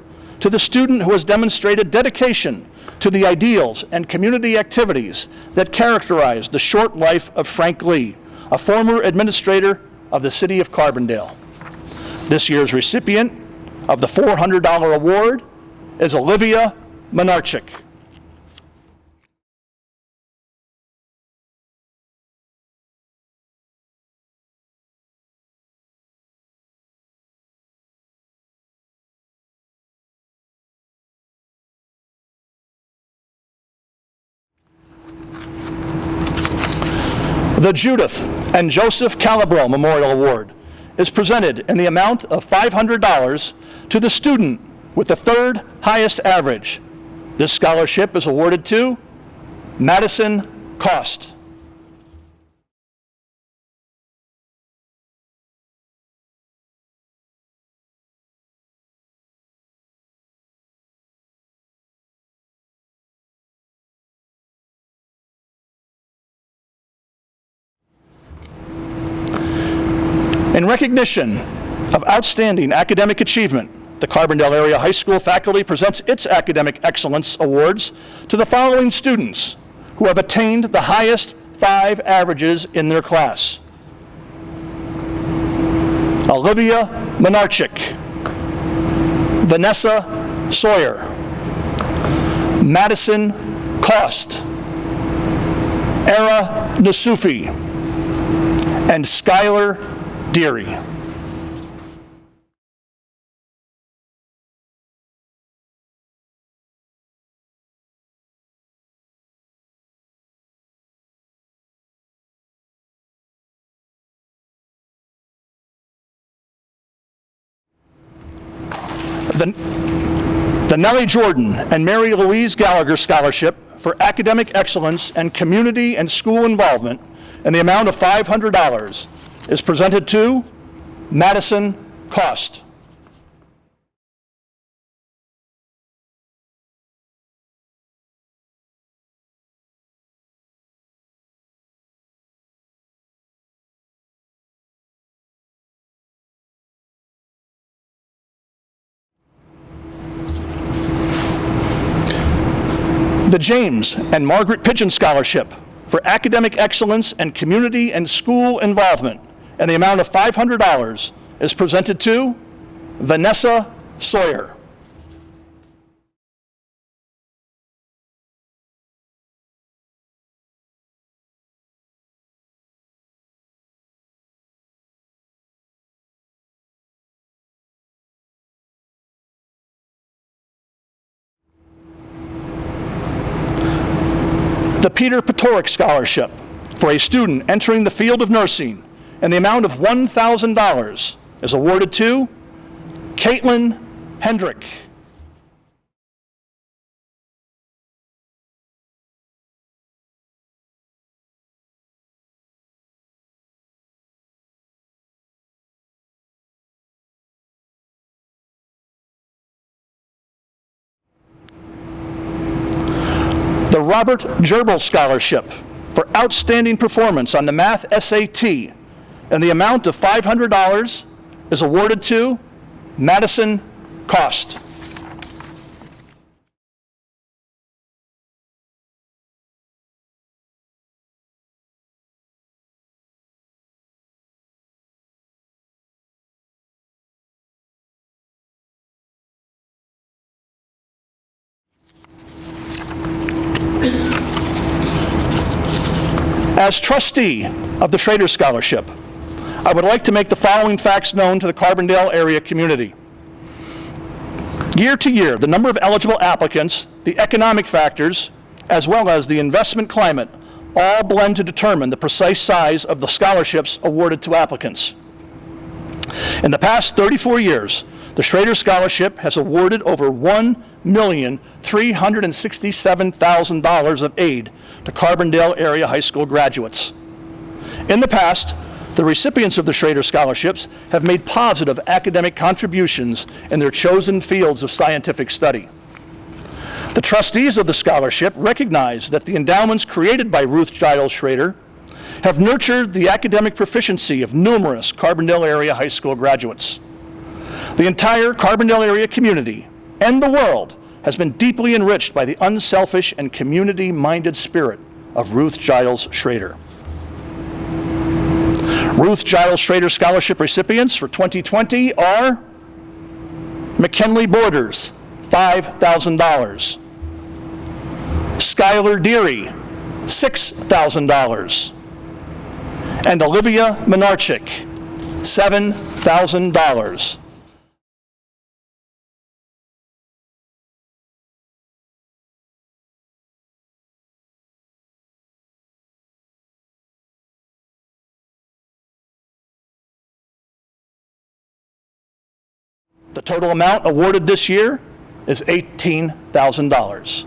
to the student who has demonstrated dedication to the ideals and community activities that characterize the short life of Frank Lee, a former administrator of the city of Carbondale. This year's recipient of the $400 award is Olivia Menarchik. The Judith and Joseph Calabro Memorial Award is presented in the amount of $500 to the student with the third highest average. This scholarship is awarded to Madison Cost. In recognition of outstanding academic achievement, the Carbondale Area High School faculty presents its Academic Excellence Awards to the following students who have attained the highest 5 averages in their class. Olivia Menarchik, Vanessa Sawyer, Madison Cost, Era Nasufi, and Skylar Deary. The Nellie Jordan and Mary Louise Gallagher Scholarship for Academic Excellence and Community and School Involvement in the amount of $500 is presented to Madison Cost. The James and Margaret Pigeon Scholarship for Academic Excellence and Community and School Involvement in the amount of $500 is presented to Vanessa Sawyer. The Peter Patorick Scholarship for a student entering the field of nursing in the amount of $1,000 is awarded to Caitlin Hendrick. Robert Gerbil Scholarship for outstanding performance on the Math SAT, and the amount of $500 is awarded to Madison Cost. As trustee of the Schrader Scholarship, I would like to make the following facts known to the Carbondale area community. Year to year, the number of eligible applicants, the economic factors, as well as the investment climate all blend to determine the precise size of the scholarships awarded to applicants. In the past 34 years, the Schrader Scholarship has awarded over $1,367,000 of aid to Carbondale area high school graduates. In the past, the recipients of the Schrader Scholarships have made positive academic contributions in their chosen fields of scientific study. The trustees of the scholarship recognize that the endowments created by Ruth Giles Schrader have nurtured the academic proficiency of numerous Carbondale area high school graduates. The entire Carbondale area community and the world has been deeply enriched by the unselfish and community-minded spirit of Ruth Giles Schrader. Ruth Giles Schrader Scholarship recipients for 2020 are McKinley Borders, $5,000. Skylar Deary, $6,000. And Olivia Minarchik, $7,000. The total amount awarded this year is $18,000.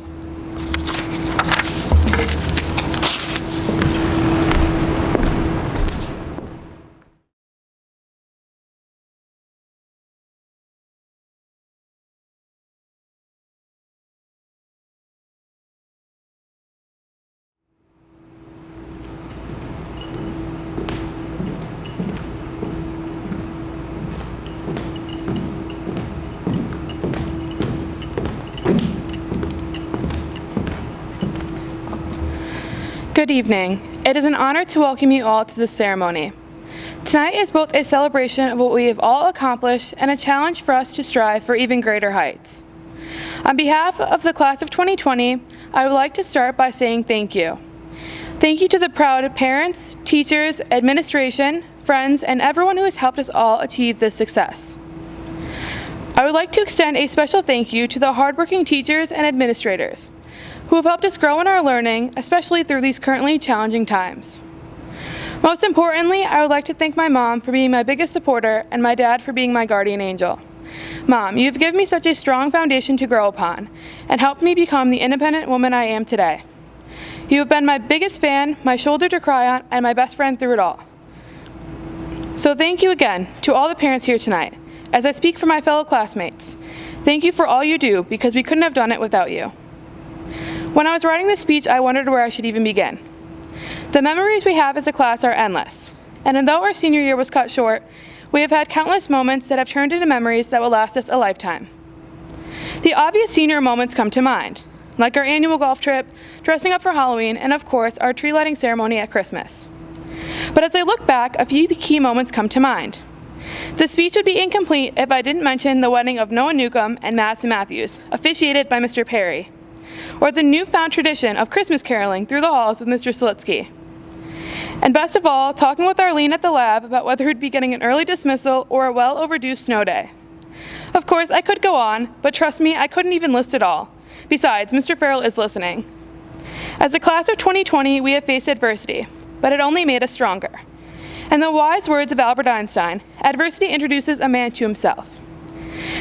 Good evening. It is an honor to welcome you all to this ceremony. Tonight is both a celebration of what we have all accomplished and a challenge for us to strive for even greater heights. On behalf of the class of 2020, I would like to start by saying thank you. Thank you to the proud parents, teachers, administration, friends, and everyone who has helped us all achieve this success. I would like to extend a special thank you to the hardworking teachers and administrators who have helped us grow in our learning, especially through these currently challenging times. Most importantly, I would like to thank my mom for being my biggest supporter and my dad for being my guardian angel. Mom, you have given me such a strong foundation to grow upon and helped me become the independent woman I am today. You have been my biggest fan, my shoulder to cry on, and my best friend through it all. So thank you again to all the parents here tonight. As I speak for my fellow classmates, thank you for all you do because we couldn't have done it without you. When I was writing this speech, I wondered where I should even begin. The memories we have as a class are endless, and although our senior year was cut short, we have had countless moments that have turned into memories that will last us a lifetime. The obvious senior moments come to mind, like our annual golf trip, dressing up for Halloween, and of course, our tree lighting ceremony at Christmas. But as I look back, a few key moments come to mind. The speech would be incomplete if I didn't mention the wedding of Noah Newcomb and Madison Matthews, officiated by Mr. Perry, or the newfound tradition of Christmas caroling through the halls with Mr. Slitsky. And best of all, talking with Arlene at the lab about whether he'd be getting an early dismissal or a well overdue snow day. Of course, I could go on, but trust me, I couldn't even list it all. Besides, Mr. Farrell is listening. As the class of 2020, we have faced adversity, but it only made us stronger. In the wise words of Albert Einstein, adversity introduces a man to himself.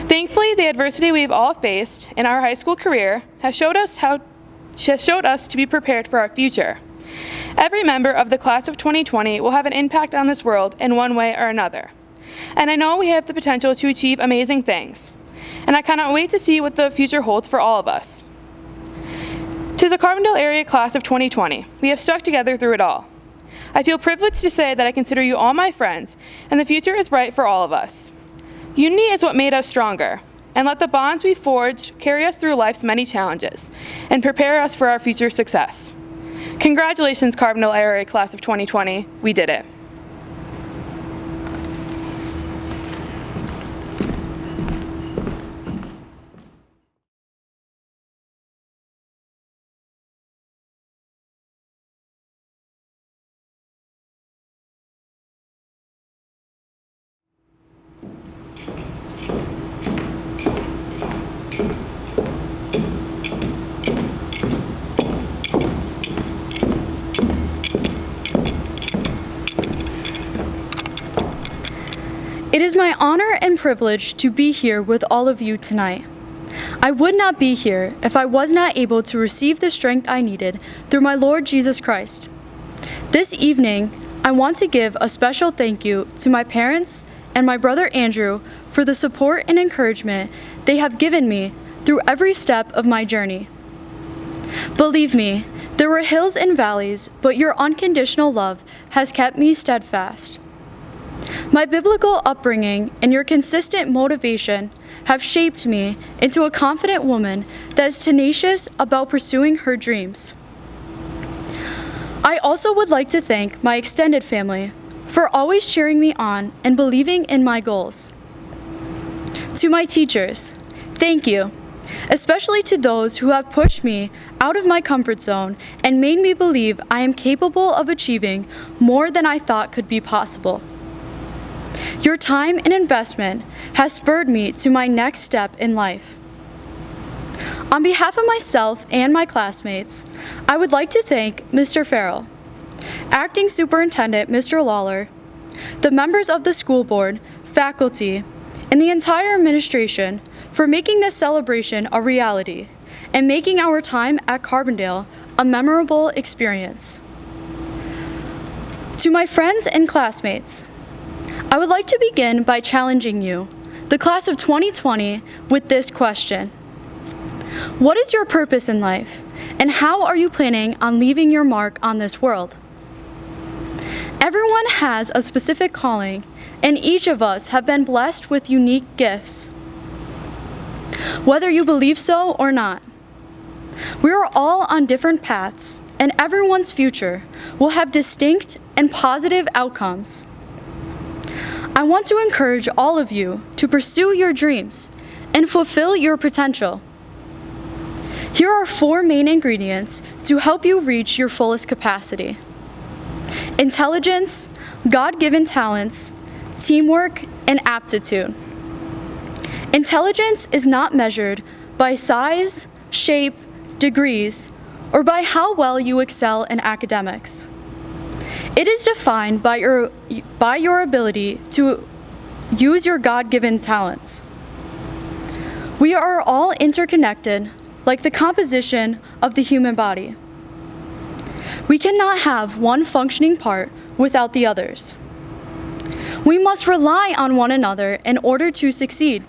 Thankfully, the adversity we've all faced in our high school career has showed us to be prepared for our future. Every member of the class of 2020 will have an impact on this world in one way or another. And I know we have the potential to achieve amazing things. And I cannot wait to see what the future holds for all of us. To the Carbondale area class of 2020, we have stuck together through it all. I feel privileged to say that I consider you all my friends, and the future is bright for all of us. Unity is what made us stronger, and let the bonds we forged carry us through life's many challenges and prepare us for our future success. Congratulations, Carbondale area class of 2020. We did it. It is my honor and privilege to be here with all of you tonight. I would not be here if I was not able to receive the strength I needed through my Lord Jesus Christ. This evening, I want to give a special thank you to my parents and my brother Andrew for the support and encouragement they have given me through every step of my journey. Believe me, there were hills and valleys, but your unconditional love has kept me steadfast. My biblical upbringing and your consistent motivation have shaped me into a confident woman that is tenacious about pursuing her dreams. I also would like to thank my extended family for always cheering me on and believing in my goals. To my teachers, thank you, especially to those who have pushed me out of my comfort zone and made me believe I am capable of achieving more than I thought could be possible. Your time and investment has spurred me to my next step in life. On behalf of myself and my classmates, I would like to thank Mr. Farrell, Acting Superintendent Mr. Lawler, the members of the school board, faculty, and the entire administration for making this celebration a reality and making our time at Carbondale a memorable experience. To my friends and classmates, I would like to begin by challenging you, the class of 2020, with this question. What is your purpose in life, and how are you planning on leaving your mark on this world? Everyone has a specific calling, and each of us have been blessed with unique gifts. Whether you believe so or not, we are all on different paths, and everyone's future will have distinct and positive outcomes. I want to encourage all of you to pursue your dreams and fulfill your potential. Here are 4 main ingredients to help you reach your fullest capacity: intelligence, God-given talents, teamwork, and aptitude. Intelligence is not measured by size, shape, degrees, or by how well you excel in academics. It is defined by your ability to use your God-given talents. We are all interconnected, like the composition of the human body. We cannot have one functioning part without the others. We must rely on one another in order to succeed.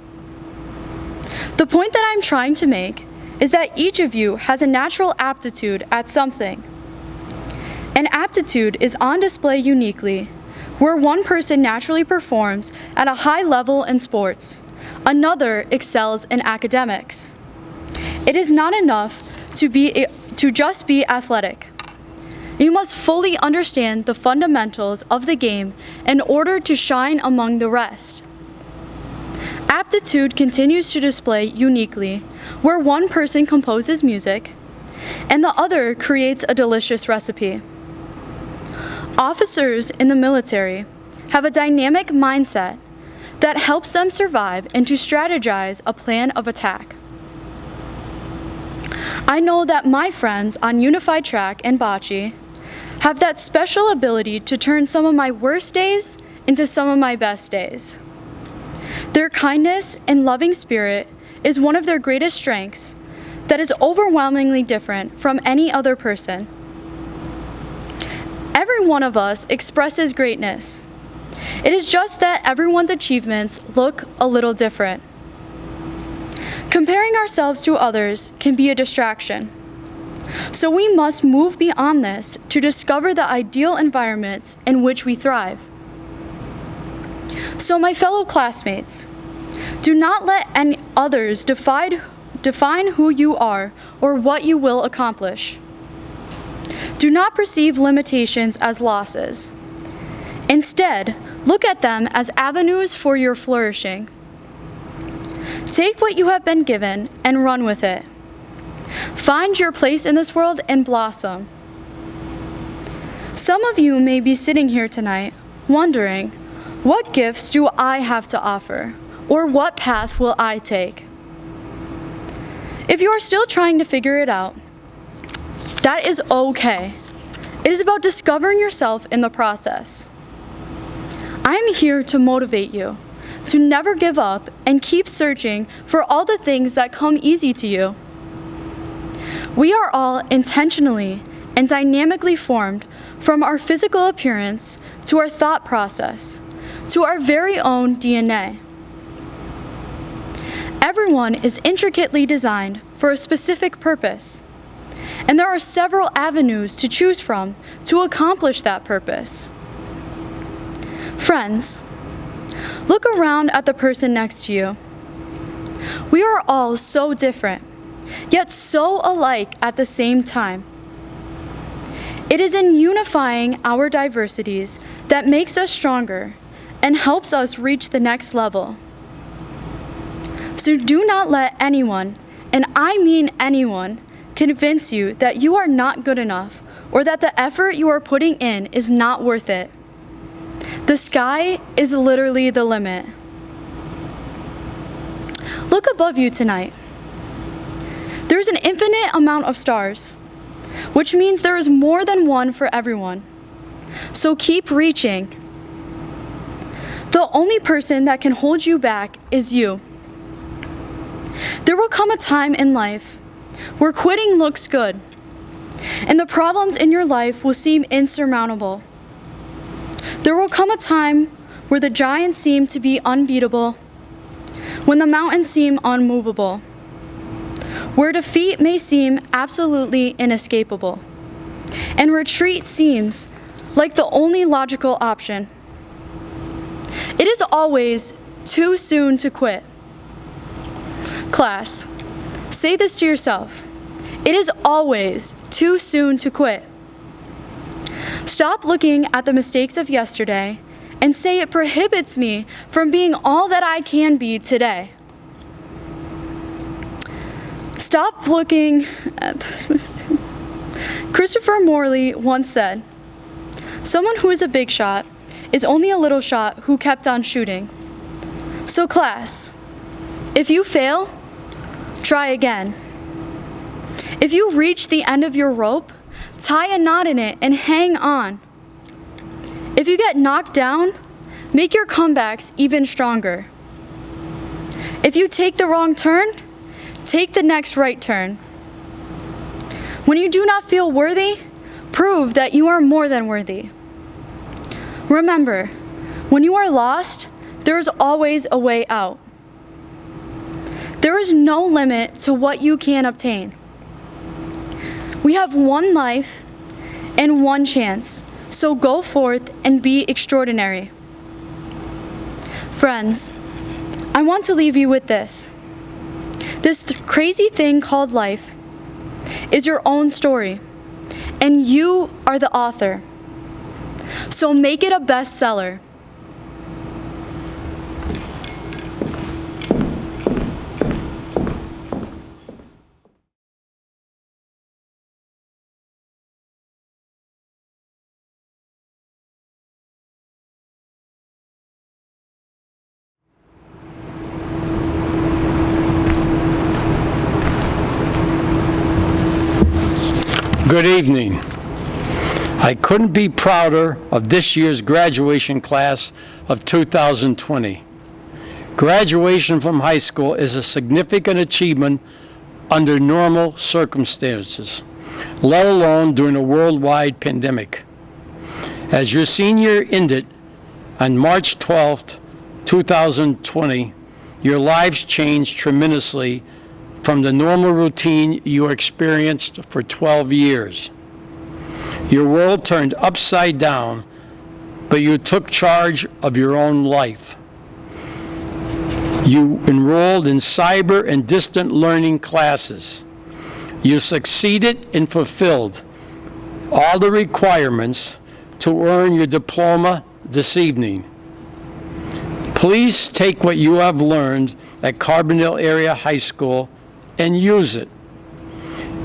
The point that I'm trying to make is that each of you has a natural aptitude at something. An aptitude is on display uniquely, where one person naturally performs at a high level in sports, another excels in academics. It is not enough to just be athletic. You must fully understand the fundamentals of the game in order to shine among the rest. Aptitude continues to display uniquely, where one person composes music and the other creates a delicious recipe. Officers in the military have a dynamic mindset that helps them survive and to strategize a plan of attack. I know that my friends on Unified Track and Bocce have that special ability to turn some of my worst days into some of my best days. Their kindness and loving spirit is one of their greatest strengths that is overwhelmingly different from any other person. Every one of us expresses greatness. It is just that everyone's achievements look a little different. Comparing ourselves to others can be a distraction. So we must move beyond this to discover the ideal environments in which we thrive. So my fellow classmates, do not let any others define who you are or what you will accomplish. Do not perceive limitations as losses. Instead, look at them as avenues for your flourishing. Take what you have been given and run with it. Find your place in this world and blossom. Some of you may be sitting here tonight wondering, what gifts do I have to offer? Or what path will I take? If you are still trying to figure it out, that is okay. It is about discovering yourself in the process. I am here to motivate you, to never give up and keep searching for all the things that come easy to you. We are all intentionally and dynamically formed from our physical appearance to our thought process, to our very own DNA. Everyone is intricately designed for a specific purpose, and there are several avenues to choose from to accomplish that purpose. Friends, look around at the person next to you. We are all so different, yet so alike at the same time. It is in unifying our diversities that makes us stronger and helps us reach the next level. So do not let anyone, and I mean anyone, convince you that you are not good enough or that the effort you are putting in is not worth it. The sky is literally the limit. Look above you tonight. There's an infinite amount of stars, which means there is more than one for everyone. So keep reaching. The only person that can hold you back is you. There will come a time in life where quitting looks good, and the problems in your life will seem insurmountable. There will come a time where the giants seem to be unbeatable, when the mountains seem unmovable, where defeat may seem absolutely inescapable, and retreat seems like the only logical option. It is always too soon to quit. Class, say this to yourself. It is always too soon to quit. Stop looking at the mistakes of yesterday and say it prohibits me from being all that I can be today. Stop looking at this mistake. Christopher Morley once said, "Someone who is a big shot is only a little shot who kept on shooting." So class, if you fail, try again. If you reach the end of your rope, tie a knot in it and hang on. If you get knocked down, make your comebacks even stronger. If you take the wrong turn, take the next right turn. When you do not feel worthy, prove that you are more than worthy. Remember, when you are lost, there is always a way out. There is no limit to what you can obtain. We have one life and one chance, so go forth and be extraordinary. Friends, I want to leave you with this. This crazy thing called life is your own story, and you are the author. So make it a bestseller. Good evening. I couldn't be prouder of this year's graduation class of 2020. Graduation from high school is a significant achievement under normal circumstances, let alone during a worldwide pandemic. As your senior year ended on March 12th, 2020, your lives changed tremendously from the normal routine you experienced for 12 years. Your world turned upside down, but you took charge of your own life. You enrolled in cyber and distant learning classes. You succeeded and fulfilled all the requirements to earn your diploma this evening. Please take what you have learned at Carbondale Area High School and use it.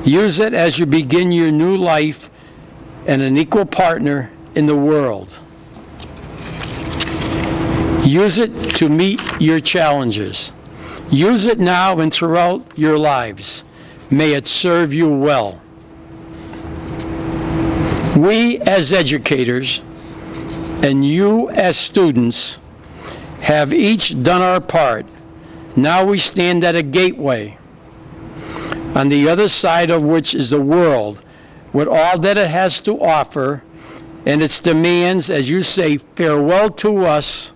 Use it as you begin your new life and an equal partner in the world. Use it to meet your challenges. Use it now and throughout your lives. May it serve you well. We as educators and you as students have each done our part. Now we stand at a gateway, on the other side of which is the world, with all that it has to offer and its demands as you say farewell to us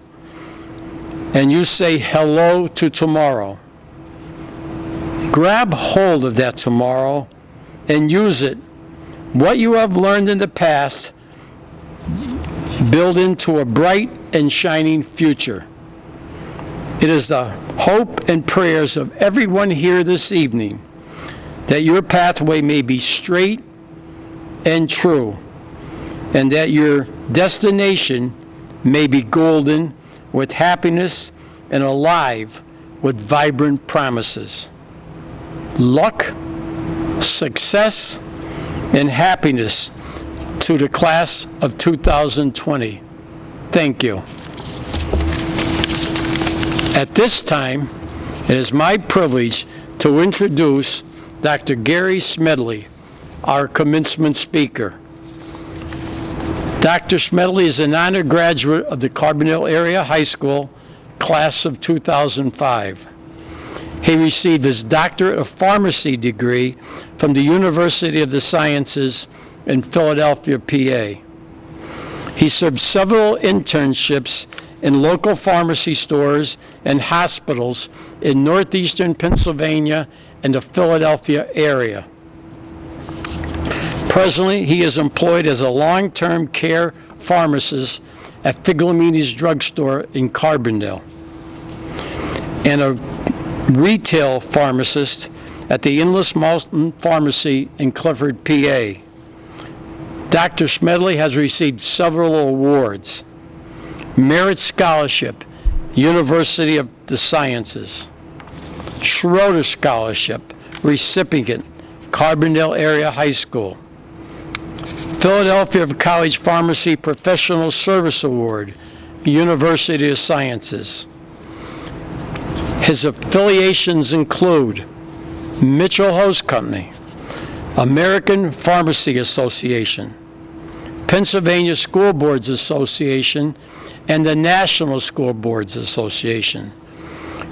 and you say hello to tomorrow. Grab hold of that tomorrow and use it. What you have learned in the past, build into a bright and shining future. It is the hope and prayers of everyone here this evening that your pathway may be straight and true, and that your destination may be golden with happiness and alive with vibrant promises. Luck, success, and happiness to the class of 2020. Thank you. At this time, it is my privilege to introduce Dr. Gary Schmedley, our commencement speaker. Dr. Schmedley is an honor graduate of the Carbondale Area High School, class of 2005. He received his Doctorate of Pharmacy degree from the University of the Sciences in Philadelphia, PA. He served several internships in local pharmacy stores and hospitals in northeastern Pennsylvania and the Philadelphia area. Presently, he is employed as a long-term care pharmacist at Figlamini's drugstore in Carbondale and a retail pharmacist at the Endless Mountain Pharmacy in Clifford, PA. Dr. Schmedley has received several awards. Merit Scholarship, University of the Sciences. Schroeder Scholarship, recipient, Carbondale Area High School. Philadelphia College Pharmacy Professional Service Award, University of Sciences. His affiliations include Mitchell Hose Company, American Pharmacy Association, Pennsylvania School Boards Association, and the National School Boards Association.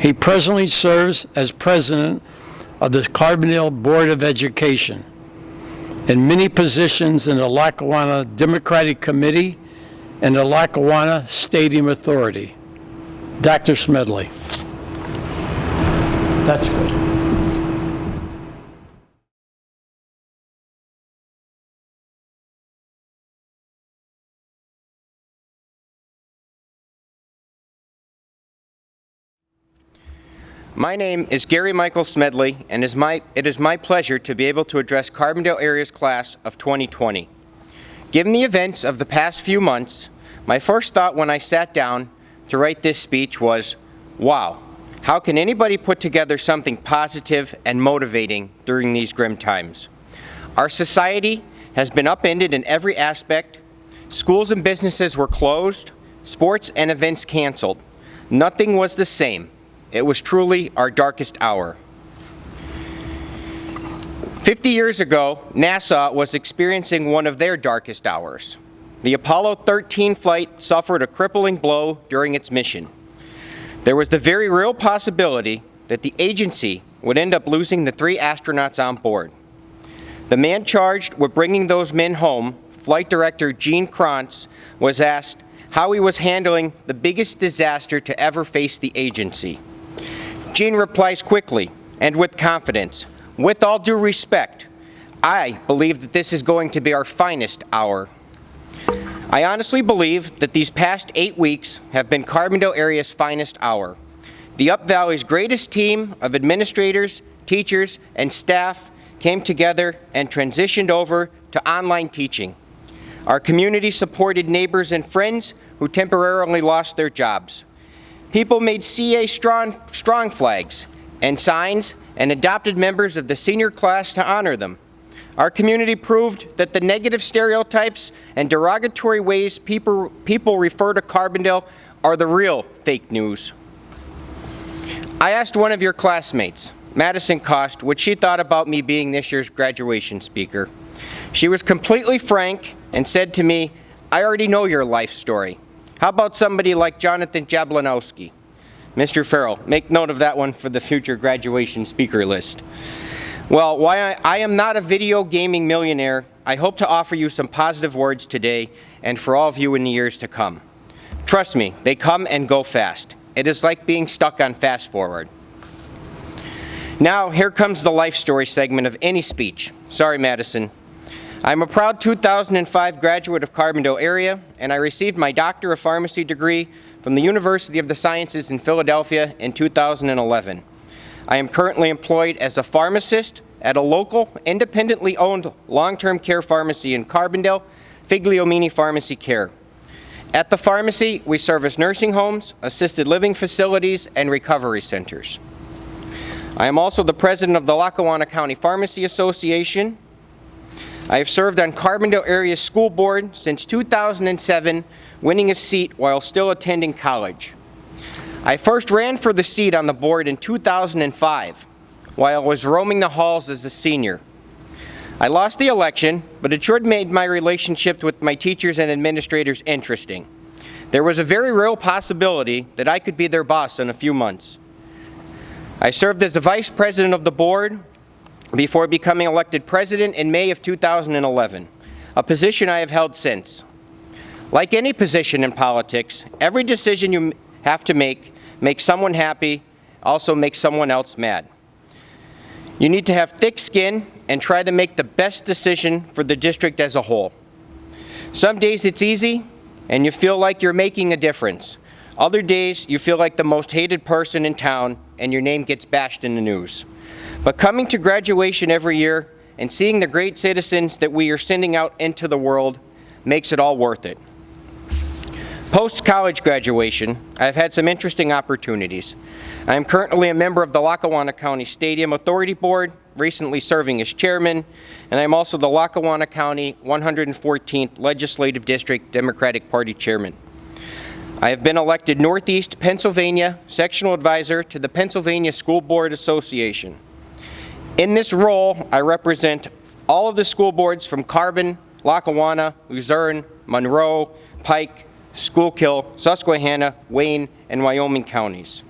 He presently serves as president of the Carbondale Board of Education in many positions in the Lackawanna Democratic Committee and the Lackawanna Stadium Authority. Dr. Schmedley. That's good. My name is Gary Michael Schmedley, and it is my pleasure to be able to address Carbondale Area's class of 2020. Given the events of the past few months, my first thought when I sat down to write this speech was, wow, how can anybody put together something positive and motivating during these grim times? Our society has been upended in every aspect. Schools and businesses were closed, sports and events canceled. Nothing was the same. It was truly our darkest hour. 50 years ago, NASA was experiencing one of their darkest hours. The Apollo 13 flight suffered a crippling blow during its mission. There was the very real possibility that the agency would end up losing the 3 astronauts on board. The man charged with bringing those men home, Flight Director Gene Kranz, was asked how he was handling the biggest disaster to ever face the agency. Gene replies quickly, and with confidence. With all due respect, I believe that this is going to be our finest hour. I honestly believe that these past 8 weeks have been Carbondale area's finest hour. The Up Valley's greatest team of administrators, teachers, and staff came together and transitioned over to online teaching. Our community supported neighbors and friends who temporarily lost their jobs. People made CA strong flags and signs and adopted members of the senior class to honor them. Our community proved that the negative stereotypes and derogatory ways people refer to Carbondale are the real fake news. I asked one of your classmates, Madison Cost, what she thought about me being this year's graduation speaker. She was completely frank and said to me, "I already know your life story. How about somebody like Jonathan Jablanowski?" Mr. Farrell, make note of that one for the future graduation speaker list. Well, while I am not a video gaming millionaire, I hope to offer you some positive words today and for all of you in the years to come. Trust me, they come and go fast. It is like being stuck on fast forward. Now, here comes the life story segment of any speech. Sorry, Madison. I'm a proud 2005 graduate of Carbondale area, and I received my Doctor of Pharmacy degree from the University of the Sciences in Philadelphia in 2011. I am currently employed as a pharmacist at a local, independently owned long-term care pharmacy in Carbondale, Figliomini Pharmacy Care. At the pharmacy, we service nursing homes, assisted living facilities, and recovery centers. I am also the president of the Lackawanna County Pharmacy Association. I have served on Carbondale area school board since 2007, winning a seat while still attending college. I first ran for the seat on the board in 2005, while I was roaming the halls as a senior. I lost the election, but it sure made my relationship with my teachers and administrators interesting. There was a very real possibility that I could be their boss in a few months. I served as the vice president of the board before becoming elected president in May of 2011, a position I have held since. Like any position in politics, every decision you have to make someone happy, also makes someone else mad. You need to have thick skin and try to make the best decision for the district as a whole. Some days it's easy and you feel like you're making a difference. Other days you feel like the most hated person in town and your name gets bashed in the news. But coming to graduation every year and seeing the great citizens that we are sending out into the world makes it all worth it. Post-college graduation, I've had some interesting opportunities. I am currently a member of the Lackawanna County Stadium Authority Board, recently serving as chairman, and I'm also the Lackawanna County 114th Legislative District Democratic Party chairman. I have been elected Northeast Pennsylvania sectional advisor to the Pennsylvania School Board Association. In this role, I represent all of the school boards from Carbon, Lackawanna, Luzerne, Monroe, Pike, Schuylkill, Susquehanna, Wayne, and Wyoming counties.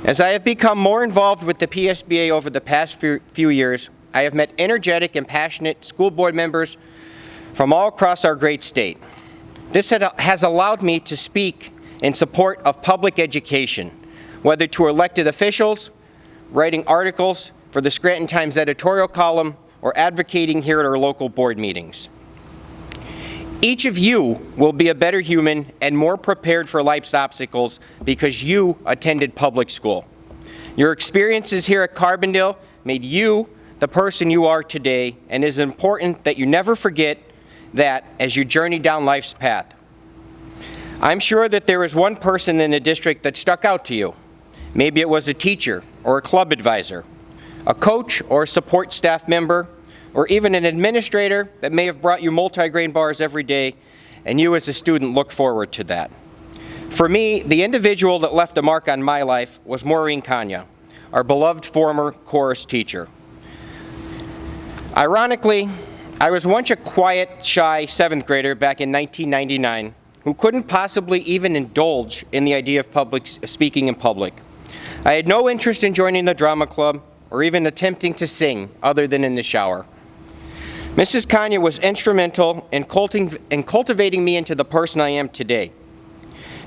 As I have become more involved with the PSBA over the past few years, I have met energetic and passionate school board members from all across our great state. This has allowed me to speak in support of public education, whether to elected officials, writing articles for the Scranton Times editorial column, or advocating here at our local board meetings. Each of you will be a better human and more prepared for life's obstacles because you attended public school. Your experiences here at Carbondale made you the person you are today, and it is important that you never forget that as you journey down life's path. I'm sure that there is one person in the district that stuck out to you. Maybe it was a teacher or a club advisor, a coach or a support staff member, or even an administrator that may have brought you multi-grain bars every day, and you as a student look forward to that. For me, the individual that left a mark on my life was Maureen Kanya, our beloved former chorus teacher. Ironically, I was once a quiet, shy 7th grader back in 1999 who couldn't possibly even indulge in the idea of public speaking in public. I had no interest in joining the drama club or even attempting to sing other than in the shower. Mrs. Kanya was instrumental in cultivating me into the person I am today.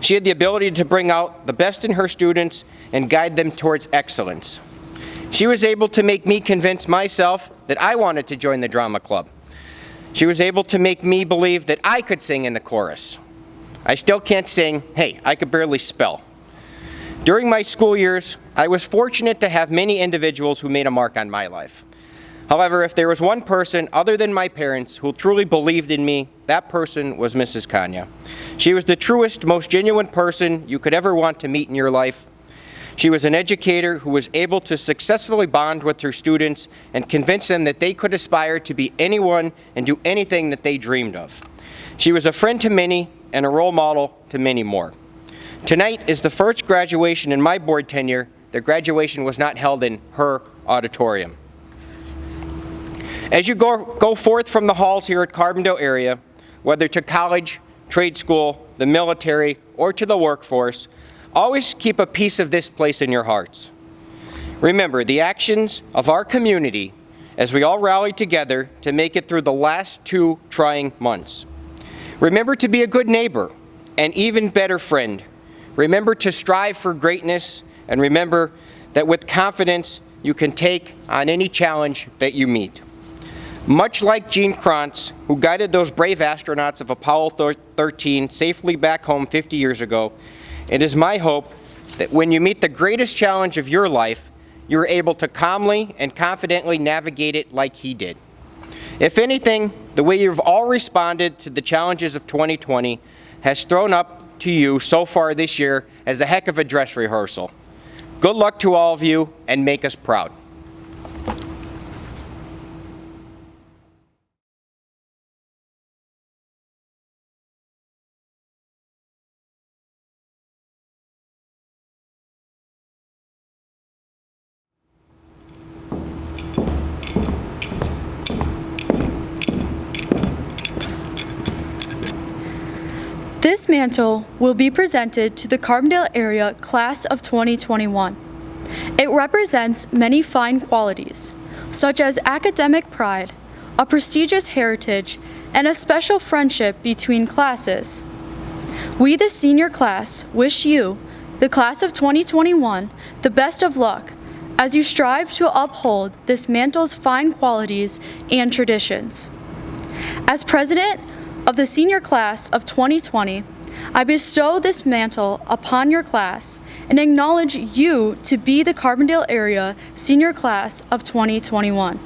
She had the ability to bring out the best in her students and guide them towards excellence. She was able to make me convince myself that I wanted to join the drama club. She was able to make me believe that I could sing in the chorus. I still can't sing. Hey, I could barely spell. During my school years, I was fortunate to have many individuals who made a mark on my life. However, if there was one person other than my parents who truly believed in me, that person was Mrs. Kanya. She was the truest, most genuine person you could ever want to meet in your life. She was an educator who was able to successfully bond with her students and convince them that they could aspire to be anyone and do anything that they dreamed of. She was a friend to many and a role model to many more. Tonight is the first graduation in my board tenure. The graduation was not held in her auditorium. As you go forth from the halls here at Carbondale area, whether to college, trade school, the military, or to the workforce, always keep a piece of this place in your hearts. Remember the actions of our community as we all rally together to make it through the last 2 trying months. Remember to be a good neighbor, an even better friend. Remember to strive for greatness, and remember that with confidence you can take on any challenge that you meet. Much like Gene Kranz, who guided those brave astronauts of Apollo 13 safely back home 50 years ago, it is my hope that when you meet the greatest challenge of your life, you are able to calmly and confidently navigate it like he did. If anything, the way you've all responded to the challenges of 2020 has thrown up to you so far this year as a heck of a dress rehearsal. Good luck to all of you, and make us proud. This mantle will be presented to the Carbondale area class of 2021. It represents many fine qualities, such as academic pride, a prestigious heritage, and a special friendship between classes. We, the senior class, wish you, the class of 2021, the best of luck as you strive to uphold this mantle's fine qualities and traditions. As president of the senior class of 2020, I bestow this mantle upon your class and acknowledge you to be the Carbondale area senior class of 2021.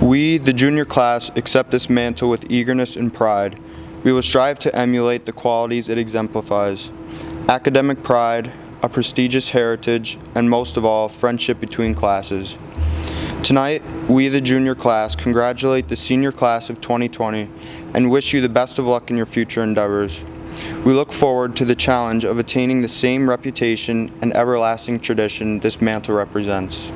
We, the junior class, accept this mantle with eagerness and pride. We will strive to emulate the qualities it exemplifies: academic pride, a prestigious heritage, and most of all, friendship between classes. Tonight, we, the junior class, congratulate the senior class of 2020 and wish you the best of luck in your future endeavors. We look forward to the challenge of attaining the same reputation and everlasting tradition this mantle represents.